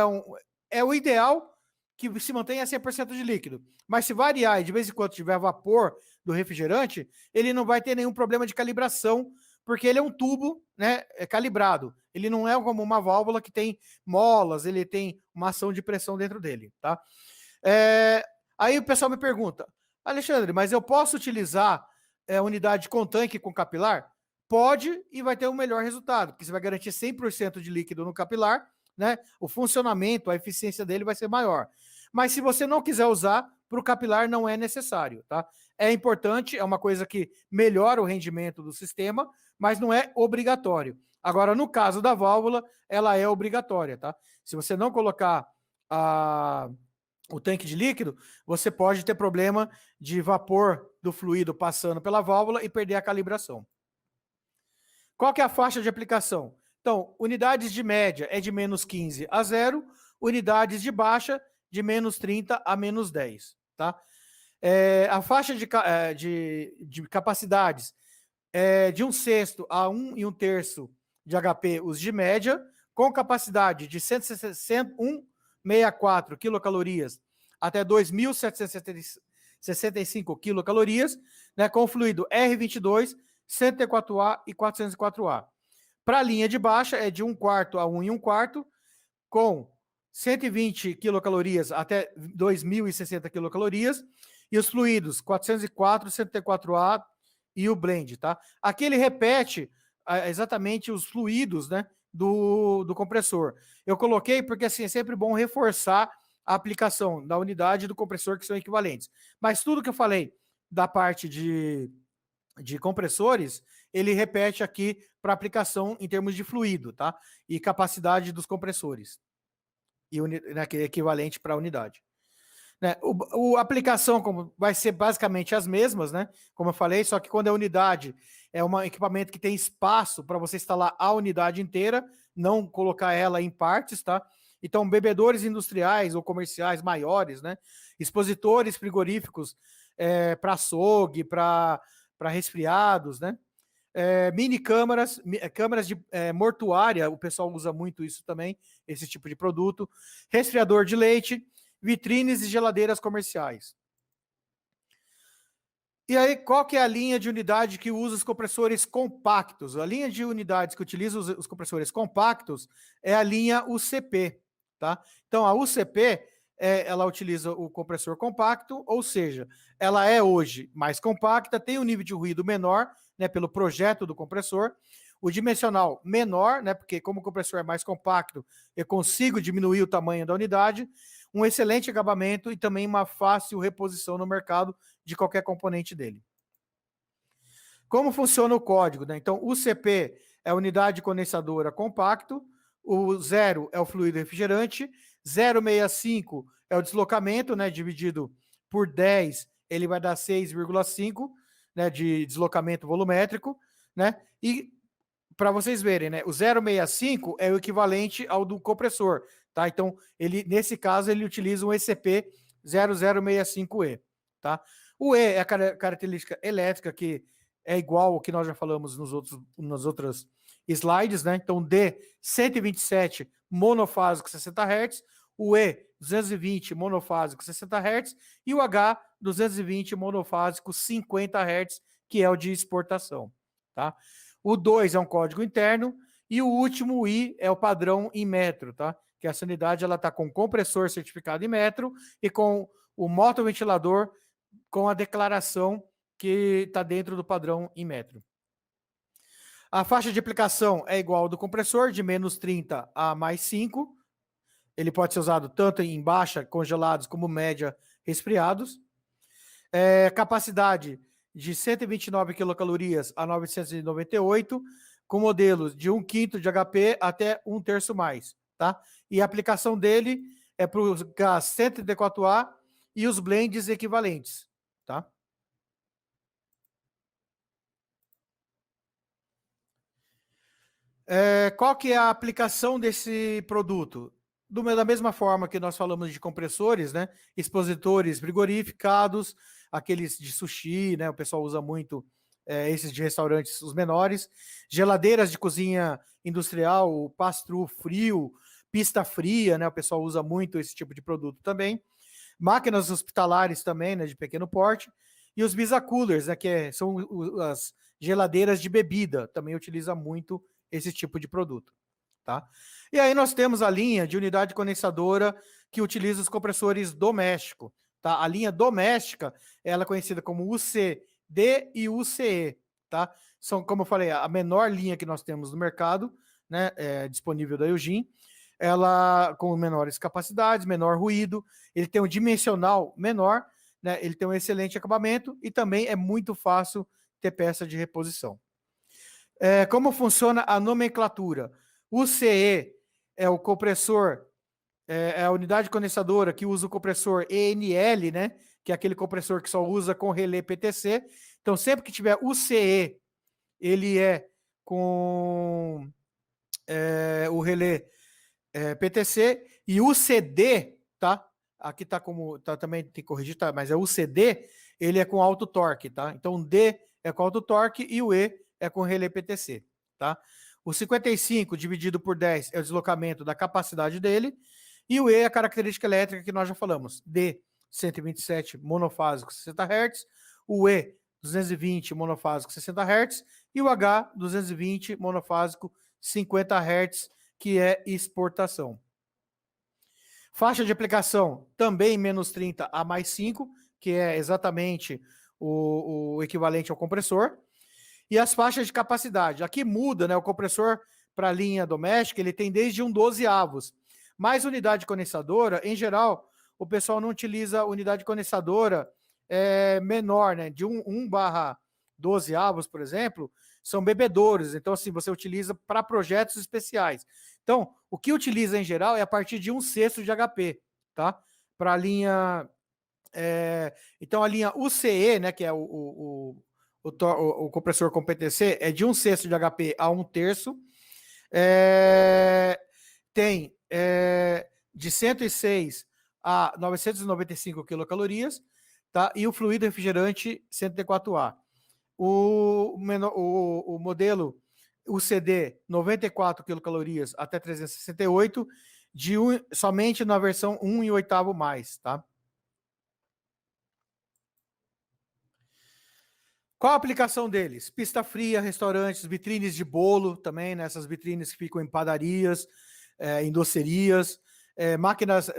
S1: é o ideal que se mantenha 100% de líquido. Mas se variar e de vez em quando tiver vapor do refrigerante, ele não vai ter nenhum problema de calibração, porque ele é um tubo, né, calibrado. Ele não é como uma válvula que tem molas, ele tem uma ação de pressão dentro dele, tá? Aí o pessoal me pergunta: Alexandre, mas eu posso utilizar unidade com tanque com capilar? Pode, e vai ter um melhor resultado, porque você vai garantir 100% de líquido no capilar, né? O funcionamento, a eficiência dele vai ser maior. Mas se você não quiser usar, para o capilar não é necessário, tá? É importante, é uma coisa que melhora o rendimento do sistema, mas não é obrigatório. Agora, no caso da válvula, ela é obrigatória, tá? Se você não colocar o tanque de líquido, você pode ter problema de vapor do fluido passando pela válvula e perder a calibração. Qual que é a faixa de aplicação? Então, unidades de média é de menos 15 a 0, unidades de baixa de menos 30 a menos 10, tá? A faixa de capacidades é de 1/6 a 1 1/3 de HP, os de média, com capacidade de 164 quilocalorias até 2.765 quilocalorias, né, com fluido R22, 104A e 404A. Para a linha de baixa é de 1/4 a 1 1/4, com 120 quilocalorias até 2.060 quilocalorias, e os fluidos 404, 104A e o blend, tá? Aqui ele repete exatamente os fluidos, né, do compressor. Eu coloquei porque assim é sempre bom reforçar a aplicação da unidade e do compressor, que são equivalentes. Mas tudo que eu falei da parte de compressores, ele repete aqui para aplicação em termos de fluido, tá? E capacidade dos compressores. E né, que é equivalente para a unidade. Né? A aplicação vai ser basicamente as mesmas, né? Como eu falei, só que quando é unidade, é um equipamento que tem espaço para você instalar a unidade inteira, não colocar ela em partes, tá? Então, bebedores industriais ou comerciais maiores, né? Expositores frigoríficos para açougue, para resfriados, né? Mini câmaras, câmaras de mortuária, o pessoal usa muito isso também, esse tipo de produto. Resfriador de leite, vitrines e geladeiras comerciais. E aí, qual que é a linha de unidade que usa os compressores compactos? A linha de unidades que utiliza os compressores compactos é a linha UCP, tá? Então, a UCP, ela utiliza o compressor compacto, ou seja, ela é hoje mais compacta, tem um nível de ruído menor, né, pelo projeto do compressor, o dimensional menor, né, porque como o compressor é mais compacto, eu consigo diminuir o tamanho da unidade, um excelente acabamento e também uma fácil reposição no mercado de qualquer componente dele. Como funciona o código, né? Então, o CP é a unidade condensadora compacto, o 0 é o fluido refrigerante, 0,65 é o deslocamento, né? Dividido por 10, ele vai dar 6,5, né? De deslocamento volumétrico, né? E para vocês verem, né? O 0,65 é o equivalente ao do compressor, tá? Então, ele, nesse caso, ele utiliza um ECP 0065E, tá? O E é a característica elétrica que é igual ao que nós já falamos nas outras slides, né? Então, D 127 monofásico 60 Hz, o E 220 monofásico 60 Hz e o H 220 monofásico 50 Hz, que é o de exportação, tá? O 2 é um código interno e o último, o I, é o padrão em metro, tá? Que essa unidade ela está com compressor certificado em metro e com o motoventilador com a declaração que está dentro do padrão em metro. A faixa de aplicação é igual ao do compressor, de menos 30 a mais 5. Ele pode ser usado tanto em baixa, congelados, como média, resfriados. Capacidade de 129 quilocalorias a 998, com modelos de 1/5 de HP até 1/3 mais, tá? E a aplicação dele é para o gás 134A e os blends equivalentes, tá? Qual que é a aplicação desse produto? Da mesma forma que nós falamos de compressores, né? Expositores frigorificados, aqueles de sushi, né? O pessoal usa muito esses de restaurantes, os menores. Geladeiras de cozinha industrial, pass-through frio, pista fria, né? O pessoal usa muito esse tipo de produto também. Máquinas hospitalares também, né? De pequeno porte. E os Visa Coolers, né? São as geladeiras de bebida, também utiliza muito esse tipo de produto, tá? E aí nós temos a linha de unidade condensadora que utiliza os compressores domésticos, tá? A linha doméstica, ela é conhecida como UCD e UCE, tá? São, como eu falei, a menor linha que nós temos no mercado, né, disponível da Eugene. Ela com menores capacidades, menor ruído, ele tem um dimensional menor, né? Ele tem um excelente acabamento e também é muito fácil ter peça de reposição. Como funciona a nomenclatura? O CE é o compressor, é a unidade condensadora que usa o compressor ENL, né? Que é aquele compressor que só usa com relé PTC. Então, sempre que tiver o CE, ele é com o relé PTC. E o CD, tá? Aqui tá como, tá, também tem que corrigir, tá? Mas é o CD, ele é com alto torque, tá? Então, o D é com alto torque e o E é com relé PTC, tá? O 55 dividido por 10 é o deslocamento da capacidade dele, e o E é a característica elétrica que nós já falamos. D, 127 monofásico 60 Hz, o E, 220 monofásico 60 Hz, e o H, 220 monofásico 50 Hz, que é exportação. Faixa de aplicação também menos 30 a mais 5, que é exatamente o equivalente ao compressor. E as faixas de capacidade. Aqui muda, né? O compressor para a linha doméstica, ele tem desde um 12 avos. Mas unidade condensadora, em geral, o pessoal não utiliza unidade condensadora menor, né? De 1/12 avos, por exemplo, são bebedouros. Então, assim, você utiliza para projetos especiais. Então, o que utiliza em geral é a partir de 1/6 de HP, tá? Para a linha. Então, a linha UCE, né? Que é o compressor com PTC é de 1/6 de HP a 1/3. Tem de 106 a 995 quilocalorias, tá? E o fluido refrigerante 104A. O modelo UCD 94 quilocalorias até 368, somente na versão 1/8 mais, tá? Qual a aplicação deles? Pista fria, restaurantes, vitrines de bolo também, né? Essas vitrines que ficam em padarias, em docerias, máquinas,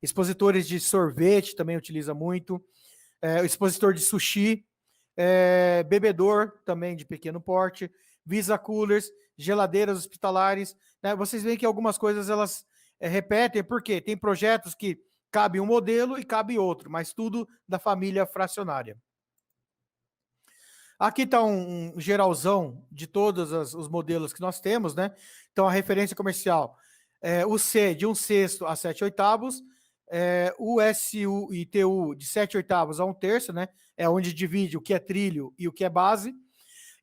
S1: expositores de sorvete também utiliza muito, expositor de sushi, bebedor também de pequeno porte, Visa Coolers, geladeiras hospitalares, né? Vocês veem que algumas coisas elas repetem, porque tem projetos que cabe um modelo e cabe outro, mas tudo da família fracionária. Aqui está um geralzão de todos os modelos que nós temos, né? Então, a referência comercial é o C de 1/6 a 7/8, o SU e TU de 7/8 a 1/3, né? É onde divide o que é trilho e o que é base.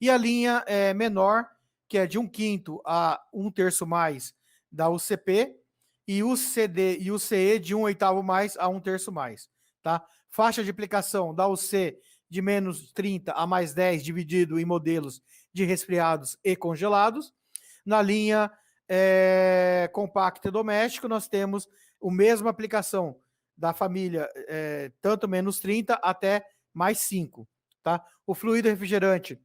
S1: E a linha menor, que é de 1/5 a 1/3 mais da UCP, e o CD e o CE de 1/8 mais a 1/3 mais, tá? Faixa de aplicação da UC de menos 30 a mais 10, dividido em modelos de resfriados e congelados. Na linha compacta e doméstico, nós temos a mesma aplicação da família, tanto menos 30 até mais 5, tá? O fluido refrigerante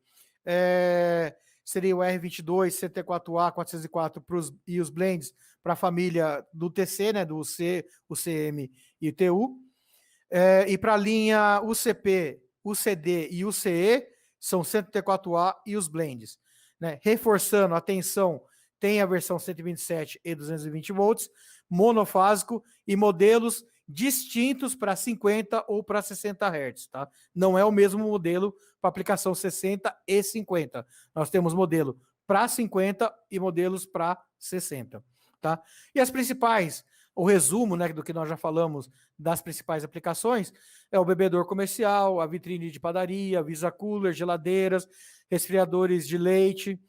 S1: seria o R22, CT4A, 404 e os blends para a família do TC, né, do UC, UCM e TU. E para a linha UCP, UCD e UCE, são 104A e os blends. Né? Reforçando, atenção, tem a versão 127 e 220 volts, monofásico e modelos distintos para 50 ou para 60 Hz, tá? Não é o mesmo modelo para aplicação 60 e 50. Nós temos modelo para 50 e modelos para 60, tá? E as principais, o resumo, né, do que nós já falamos das principais aplicações, é o bebedor comercial, a vitrine de padaria, Visa Cooler, geladeiras, resfriadores de leite,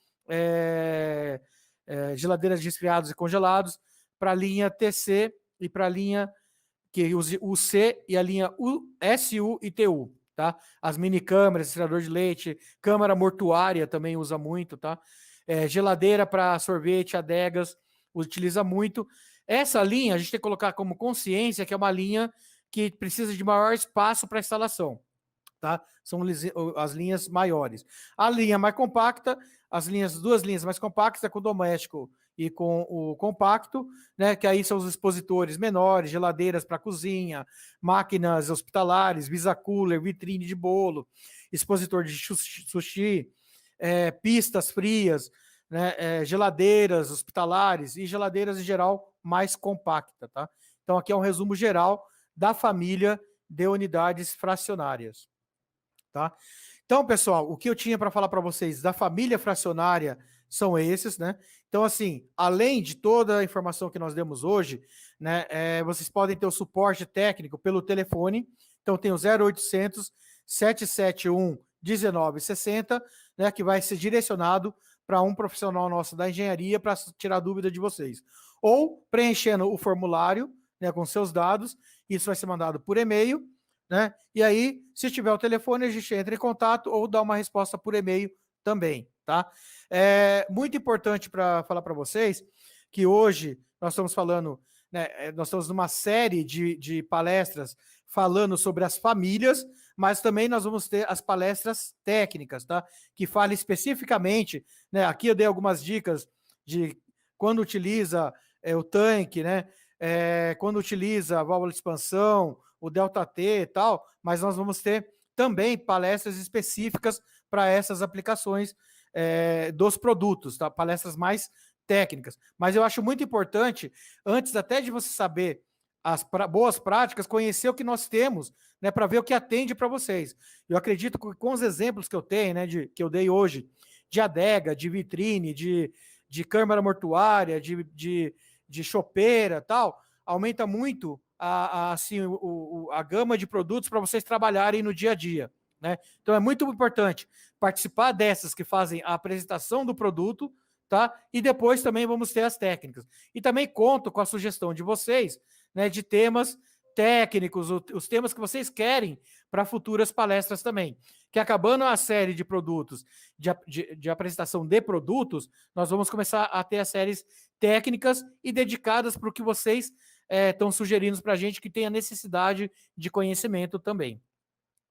S1: geladeiras de resfriados e congelados, para a linha TC e para a linha que use o C e a linha SU e TU, tá? As mini câmeras, resfriador de leite, câmara mortuária também usa muito, tá? Geladeira para sorvete, adegas, utiliza muito. Essa linha, a gente tem que colocar como consciência que é uma linha que precisa de maior espaço para instalação, tá? São as linhas maiores. A linha mais compacta, duas linhas mais compactas, é com o doméstico e com o compacto, né? Que aí são os expositores menores, geladeiras para cozinha, máquinas hospitalares, Visa Cooler, vitrine de bolo, expositor de sushi, pistas frias, né? Geladeiras hospitalares e geladeiras em geral mais compacta, tá? Então aqui é um resumo geral da família de unidades fracionárias, tá? Então, pessoal, o que eu tinha para falar para vocês da família fracionária são esses, né? Então, assim, além de toda a informação que nós demos hoje, né, vocês podem ter o suporte técnico pelo telefone. Então, tem o 0800 771 1960, né, que vai ser direcionado para um profissional nosso da engenharia para tirar dúvida de vocês. Ou preenchendo o formulário, né, com seus dados, isso vai ser mandado por e-mail, né? E aí, se tiver o telefone, a gente entra em contato ou dá uma resposta por e-mail também, tá? É muito importante para falar para vocês que hoje nós estamos falando, né, nós estamos numa série de palestras falando sobre as famílias, mas também nós vamos ter as palestras técnicas, tá? Que falem especificamente, né? Aqui eu dei algumas dicas de quando utiliza o tanque, né? Quando utiliza a válvula de expansão, o Delta T e tal, mas nós vamos ter também palestras específicas para essas aplicações dos produtos, tá? Palestras mais técnicas. Mas eu acho muito importante, antes até de você saber as boas práticas, conhecer o que nós temos, né, para ver o que atende para vocês. Eu acredito que com os exemplos que eu tenho, né, que eu dei hoje, de adega, de vitrine, de câmara mortuária, de chopeira, tal, aumenta muito assim, a gama de produtos para vocês trabalharem no dia a dia, né? Então é muito importante participar dessas que fazem a apresentação do produto, tá? E depois também vamos ter as técnicas. E também conto com a sugestão de vocês, né, de temas técnicos, os temas que vocês querem para futuras palestras também. Que acabando a série de produtos, de apresentação de produtos, nós vamos começar a ter as séries técnicas e dedicadas para o que vocês estão sugerindo para a gente que tenha necessidade de conhecimento também,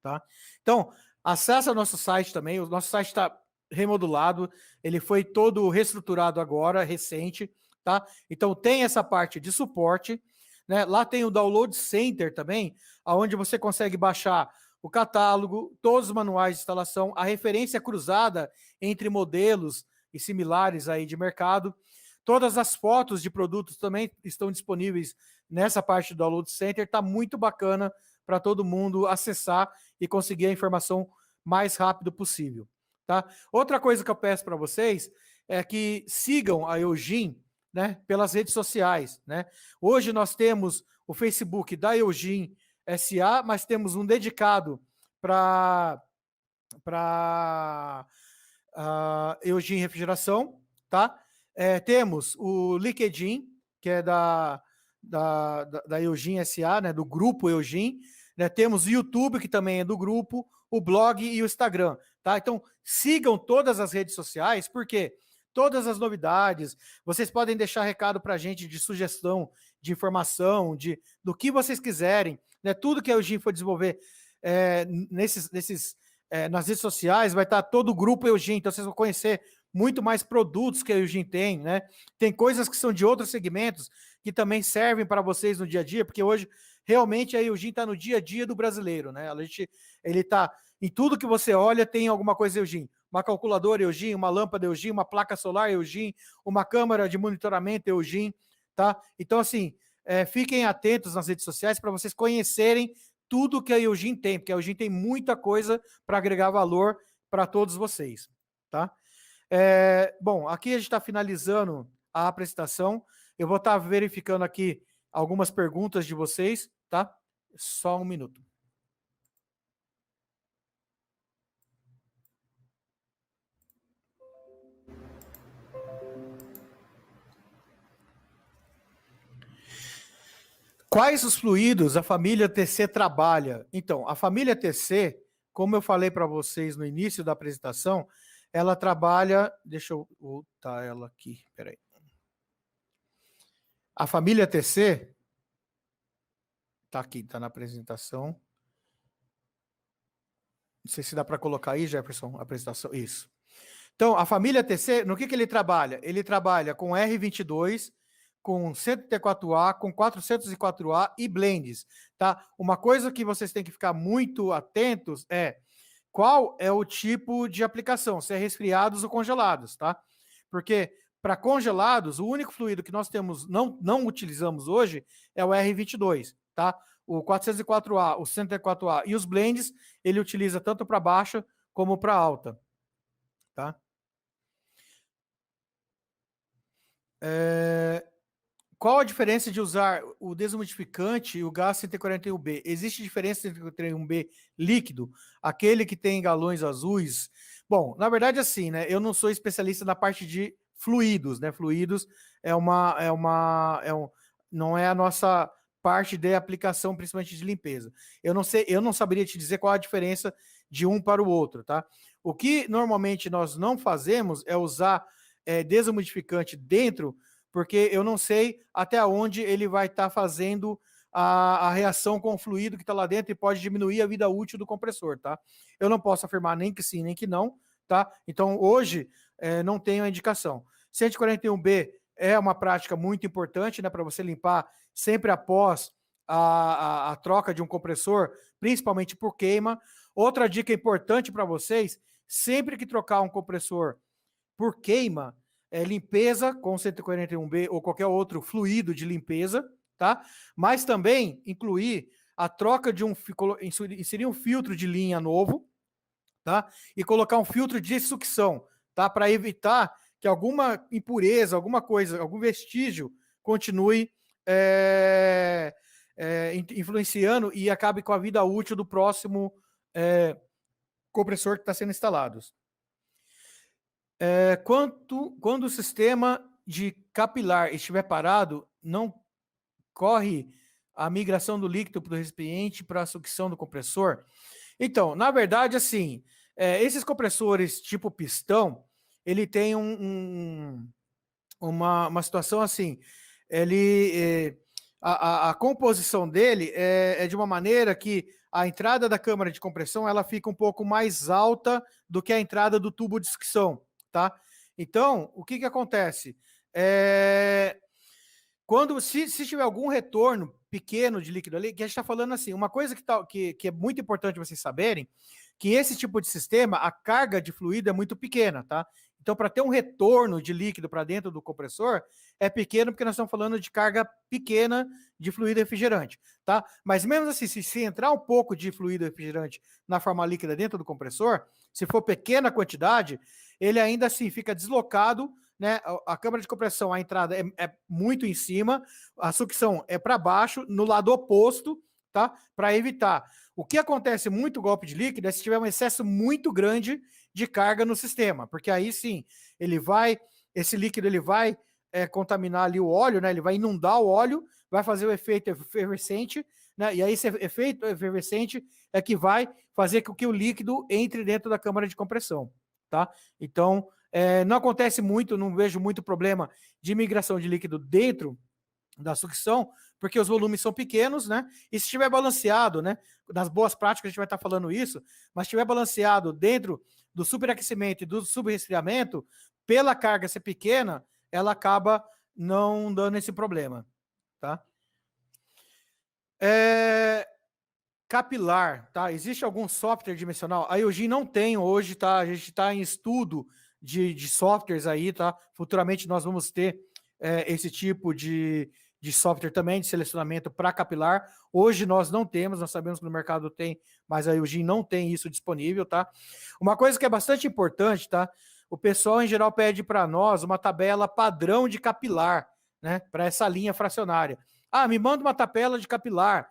S1: tá? Então, acessa nosso site também, o nosso site está remodulado, ele foi todo reestruturado agora, recente, tá? Então, tem essa parte de suporte, né? Lá tem o Download Center também, onde você consegue baixar o catálogo, todos os manuais de instalação, a referência cruzada entre modelos e similares aí de mercado. Todas as fotos de produtos também estão disponíveis nessa parte do Download Center. Está muito bacana para todo mundo acessar e conseguir a informação mais rápido possível, tá? Outra coisa que eu peço para vocês é que sigam a Eugin, né, pelas redes sociais, né? Hoje nós temos o Facebook da Eugin SA, mas temos um dedicado para Eugin Refrigeração, tá? Temos o LinkedIn, que é da Eugin SA, né, do grupo Eugin, né? Temos o YouTube, que também é do grupo, o blog e o Instagram, tá? Então, sigam todas as redes sociais, porque todas as novidades, vocês podem deixar recado para a gente de sugestão, de informação, do que vocês quiserem, né? Tudo que a Eugin for desenvolver nas redes sociais, vai estar todo o grupo Eugin, então vocês vão conhecer muito mais produtos que a Eugin tem, né? Tem coisas que são de outros segmentos que também servem para vocês no dia a dia, porque hoje realmente a Eugin está no dia a dia do brasileiro, né? Ele está em tudo que você olha, tem alguma coisa Eugin. Uma calculadora Eugin, uma lâmpada Eugin, uma placa solar Eugin, uma câmera de monitoramento Eugin, tá? Então, assim, fiquem atentos nas redes sociais para vocês conhecerem tudo que a Eugin tem, porque a Eugin tem muita coisa para agregar valor para todos vocês, tá? Bom, aqui a gente está finalizando a apresentação. Eu vou estar verificando aqui algumas perguntas de vocês, tá? Só um minuto. Quais os fluidos a família TC trabalha? Então, a família TC, como eu falei para vocês no início da apresentação, ela trabalha... Deixa eu voltar ela aqui, peraí. A família TC... Tá aqui, tá na apresentação. Não sei se dá para colocar aí, Jefferson, a apresentação. Isso. Então, a família TC, no que ele trabalha? Ele trabalha com R22, com 104A, com 404A e blends, tá? Uma coisa que vocês têm que ficar muito atentos é qual é o tipo de aplicação, se é resfriados ou congelados, tá? Porque para congelados, o único fluido que nós temos, não utilizamos hoje, é o R22, tá? O 404A, o 104A e os blends, ele utiliza tanto para baixa como para alta, tá? Qual a diferença de usar o desumidificante e o gás 141B? Existe diferença entre o 141B líquido, aquele que tem galões azuis? Bom, na verdade, assim, né? Eu não sou especialista na parte de fluidos, né? Fluidos não é a nossa parte de aplicação, principalmente de limpeza. Eu não saberia te dizer qual a diferença de um para o outro, tá? O que normalmente nós não fazemos é usar desumidificante dentro, porque eu não sei até onde ele vai estar fazendo a reação com o fluido que está lá dentro e pode diminuir a vida útil do compressor, tá? Eu não posso afirmar nem que sim, nem que não, tá? Então, hoje, não tenho a indicação. 141B é uma prática muito importante, né, para você limpar sempre após a troca de um compressor, principalmente por queima. Outra dica importante para vocês, sempre que trocar um compressor por queima, limpeza com 141B ou qualquer outro fluido de limpeza, tá? Mas também incluir a troca de inserir um filtro de linha novo, tá? E colocar um filtro de sucção, tá? Para evitar que alguma impureza, alguma coisa, algum vestígio continue influenciando e acabe com a vida útil do próximo compressor que está sendo instalado. Quando o sistema de capilar estiver parado, não corre a migração do líquido para o recipiente para a sucção do compressor? Então, na verdade, assim, esses compressores tipo pistão, ele tem uma situação assim, a composição dele é de uma maneira que a entrada da câmara de compressão ela fica um pouco mais alta do que a entrada do tubo de sucção, tá? Então, o que acontece? Se tiver algum retorno pequeno de líquido ali, que a gente está falando assim, uma coisa que é muito importante vocês saberem, que esse tipo de sistema, a carga de fluido é muito pequena, tá? Então, para ter um retorno de líquido para dentro do compressor, é pequeno, porque nós estamos falando de carga pequena de fluido refrigerante, tá? Mas mesmo assim, se entrar um pouco de fluido refrigerante na forma líquida dentro do compressor, se for pequena quantidade, ele ainda assim fica deslocado, né? A câmara de compressão, a entrada é muito em cima, a sucção é para baixo, no lado oposto, tá? Para evitar. O que acontece muito golpe de líquido é se tiver um excesso muito grande de carga no sistema, porque aí sim, esse líquido ele vai contaminar ali o óleo, né? Ele vai inundar o óleo, vai fazer o efeito efervescente, né? E aí esse efeito efervescente é que vai fazer com que o líquido entre dentro da câmara de compressão, tá? Então, não acontece muito, não vejo muito problema de migração de líquido dentro da sucção, porque os volumes são pequenos, né? E se estiver balanceado, né? Nas boas práticas a gente vai estar falando isso, mas se estiver balanceado dentro do superaquecimento e do subresfriamento, pela carga ser pequena, ela acaba não dando esse problema, tá? Capilar, tá? Existe algum software dimensional? A Eugene não tem hoje, tá? A gente está em estudo de softwares aí, tá? Futuramente nós vamos ter esse tipo de software também, de selecionamento para capilar. Hoje nós não temos, nós sabemos que no mercado tem, mas a Eugene não tem isso disponível, tá? Uma coisa que é bastante importante, tá? O pessoal em geral pede para nós uma tabela padrão de capilar, né? Para essa linha fracionária. Ah, me manda uma tabela de capilar.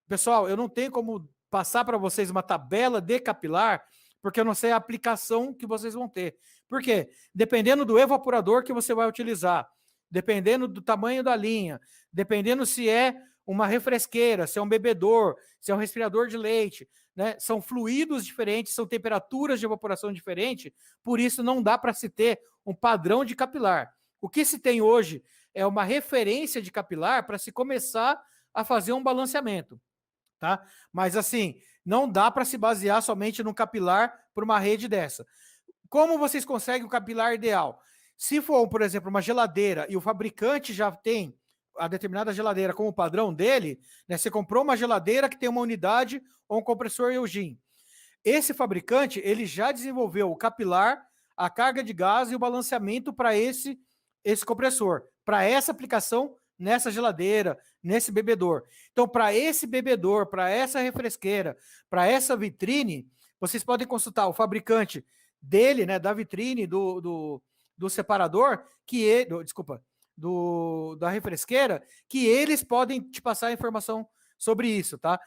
S1: Pessoal, eu não tenho como passar para vocês uma tabela de capilar, porque eu não sei a aplicação que vocês vão ter. Por quê? Dependendo do evaporador que você vai utilizar, dependendo do tamanho da linha, dependendo se é uma refresqueira, se é um bebedor, se é um resfriador de leite, né? São fluidos diferentes, são temperaturas de evaporação diferentes, por isso não dá para se ter um padrão de capilar. O que se tem hoje é uma referência de capilar para se começar a fazer um balanceamento. Tá? Mas assim, não dá para se basear somente no capilar para uma rede dessa. Como vocês conseguem o capilar ideal? Se for, por exemplo, uma geladeira e o fabricante já tem a determinada geladeira como padrão dele, né? Você comprou uma geladeira que tem uma unidade ou um compressor Eugene. Esse fabricante, ele já desenvolveu o capilar, a carga de gás e o balanceamento para esse compressor, para essa aplicação nessa geladeira, nesse bebedor. Então, para esse bebedor, para essa refresqueira, para essa vitrine, vocês podem consultar o fabricante dele, né, da vitrine, do separador, da refresqueira, que eles podem te passar a informação sobre isso, tá?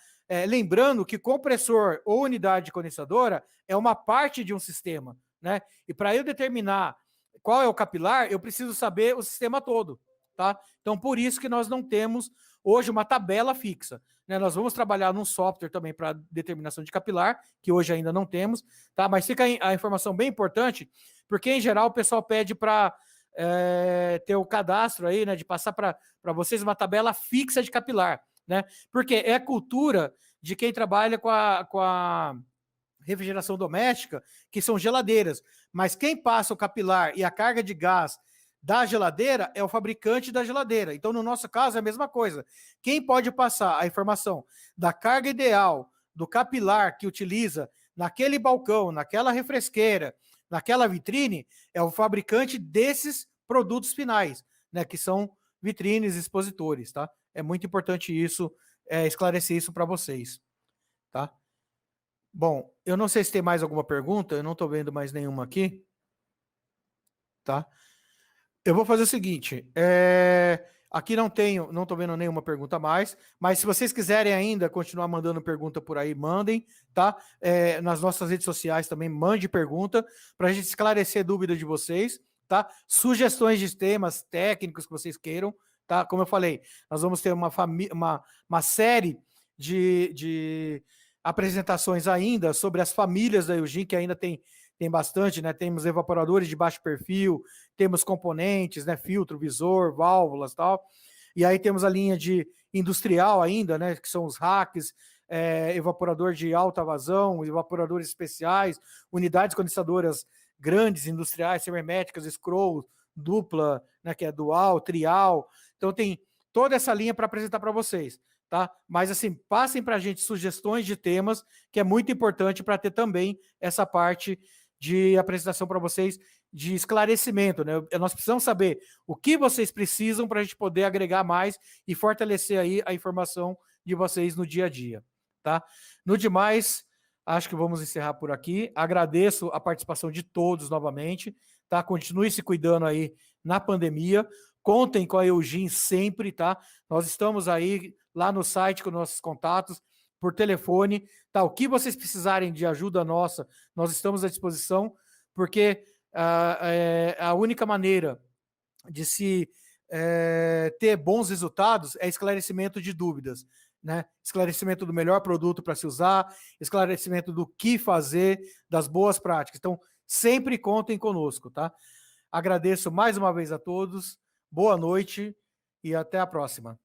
S1: Lembrando que compressor ou unidade condensadora é uma parte de um sistema, né? E para eu determinar qual é o capilar, eu preciso saber o sistema todo, tá? Então, por isso que nós não temos hoje uma tabela fixa, né? Nós vamos trabalhar num software também para determinação de capilar, que hoje ainda não temos, tá? Mas fica a informação bem importante, porque em geral o pessoal pede para ter o cadastro aí, né? De passar para vocês uma tabela fixa de capilar, né? Porque é cultura de quem trabalha com a refrigeração doméstica, que são geladeiras. Mas quem passa o capilar e a carga de gás da geladeira é o fabricante da geladeira. Então, no nosso caso, é a mesma coisa. Quem pode passar a informação da carga ideal do capilar que utiliza naquele balcão, naquela refresqueira, naquela vitrine, é o fabricante desses produtos finais, né, que são vitrines, expositores, tá? É muito importante isso, esclarecer isso para vocês, tá? Bom, eu não sei se tem mais alguma pergunta, eu não estou vendo mais nenhuma aqui, tá? Eu vou fazer o seguinte, aqui não estou vendo nenhuma pergunta mais, mas se vocês quiserem ainda continuar mandando pergunta por aí, mandem, tá? Nas nossas redes sociais também, mande pergunta, para a gente esclarecer dúvida de vocês, tá? Sugestões de temas técnicos que vocês queiram, tá? Como eu falei, nós vamos ter uma série de apresentações ainda sobre as famílias da Eugene, que ainda tem bastante, né? Temos evaporadores de baixo perfil, temos componentes, né? Filtro, visor, válvulas, tal. E aí temos a linha de industrial ainda, né? Que são os racks, evaporador de alta vazão, evaporadores especiais, unidades condensadoras grandes, industriais, herméticas, scroll, dupla, né? Que é dual, trial. Então tem toda essa linha para apresentar para vocês, tá? Mas assim, passem para a gente sugestões de temas, que é muito importante para ter também essa parte de apresentação para vocês, de esclarecimento, né? Nós precisamos saber o que vocês precisam para a gente poder agregar mais e fortalecer aí a informação de vocês no dia a dia, tá? No demais, acho que vamos encerrar por aqui. Agradeço a participação de todos novamente, tá? Continue se cuidando aí na pandemia. Contem com a Eugin sempre, tá? Nós estamos aí lá no site com nossos contatos, por telefone, tá? O que vocês precisarem de ajuda nossa, nós estamos à disposição, porque a única maneira de se ter bons resultados é esclarecimento de dúvidas, né? Esclarecimento do melhor produto para se usar, esclarecimento do que fazer, das boas práticas. Então, sempre contem conosco, tá? Agradeço mais uma vez a todos, boa noite e até a próxima.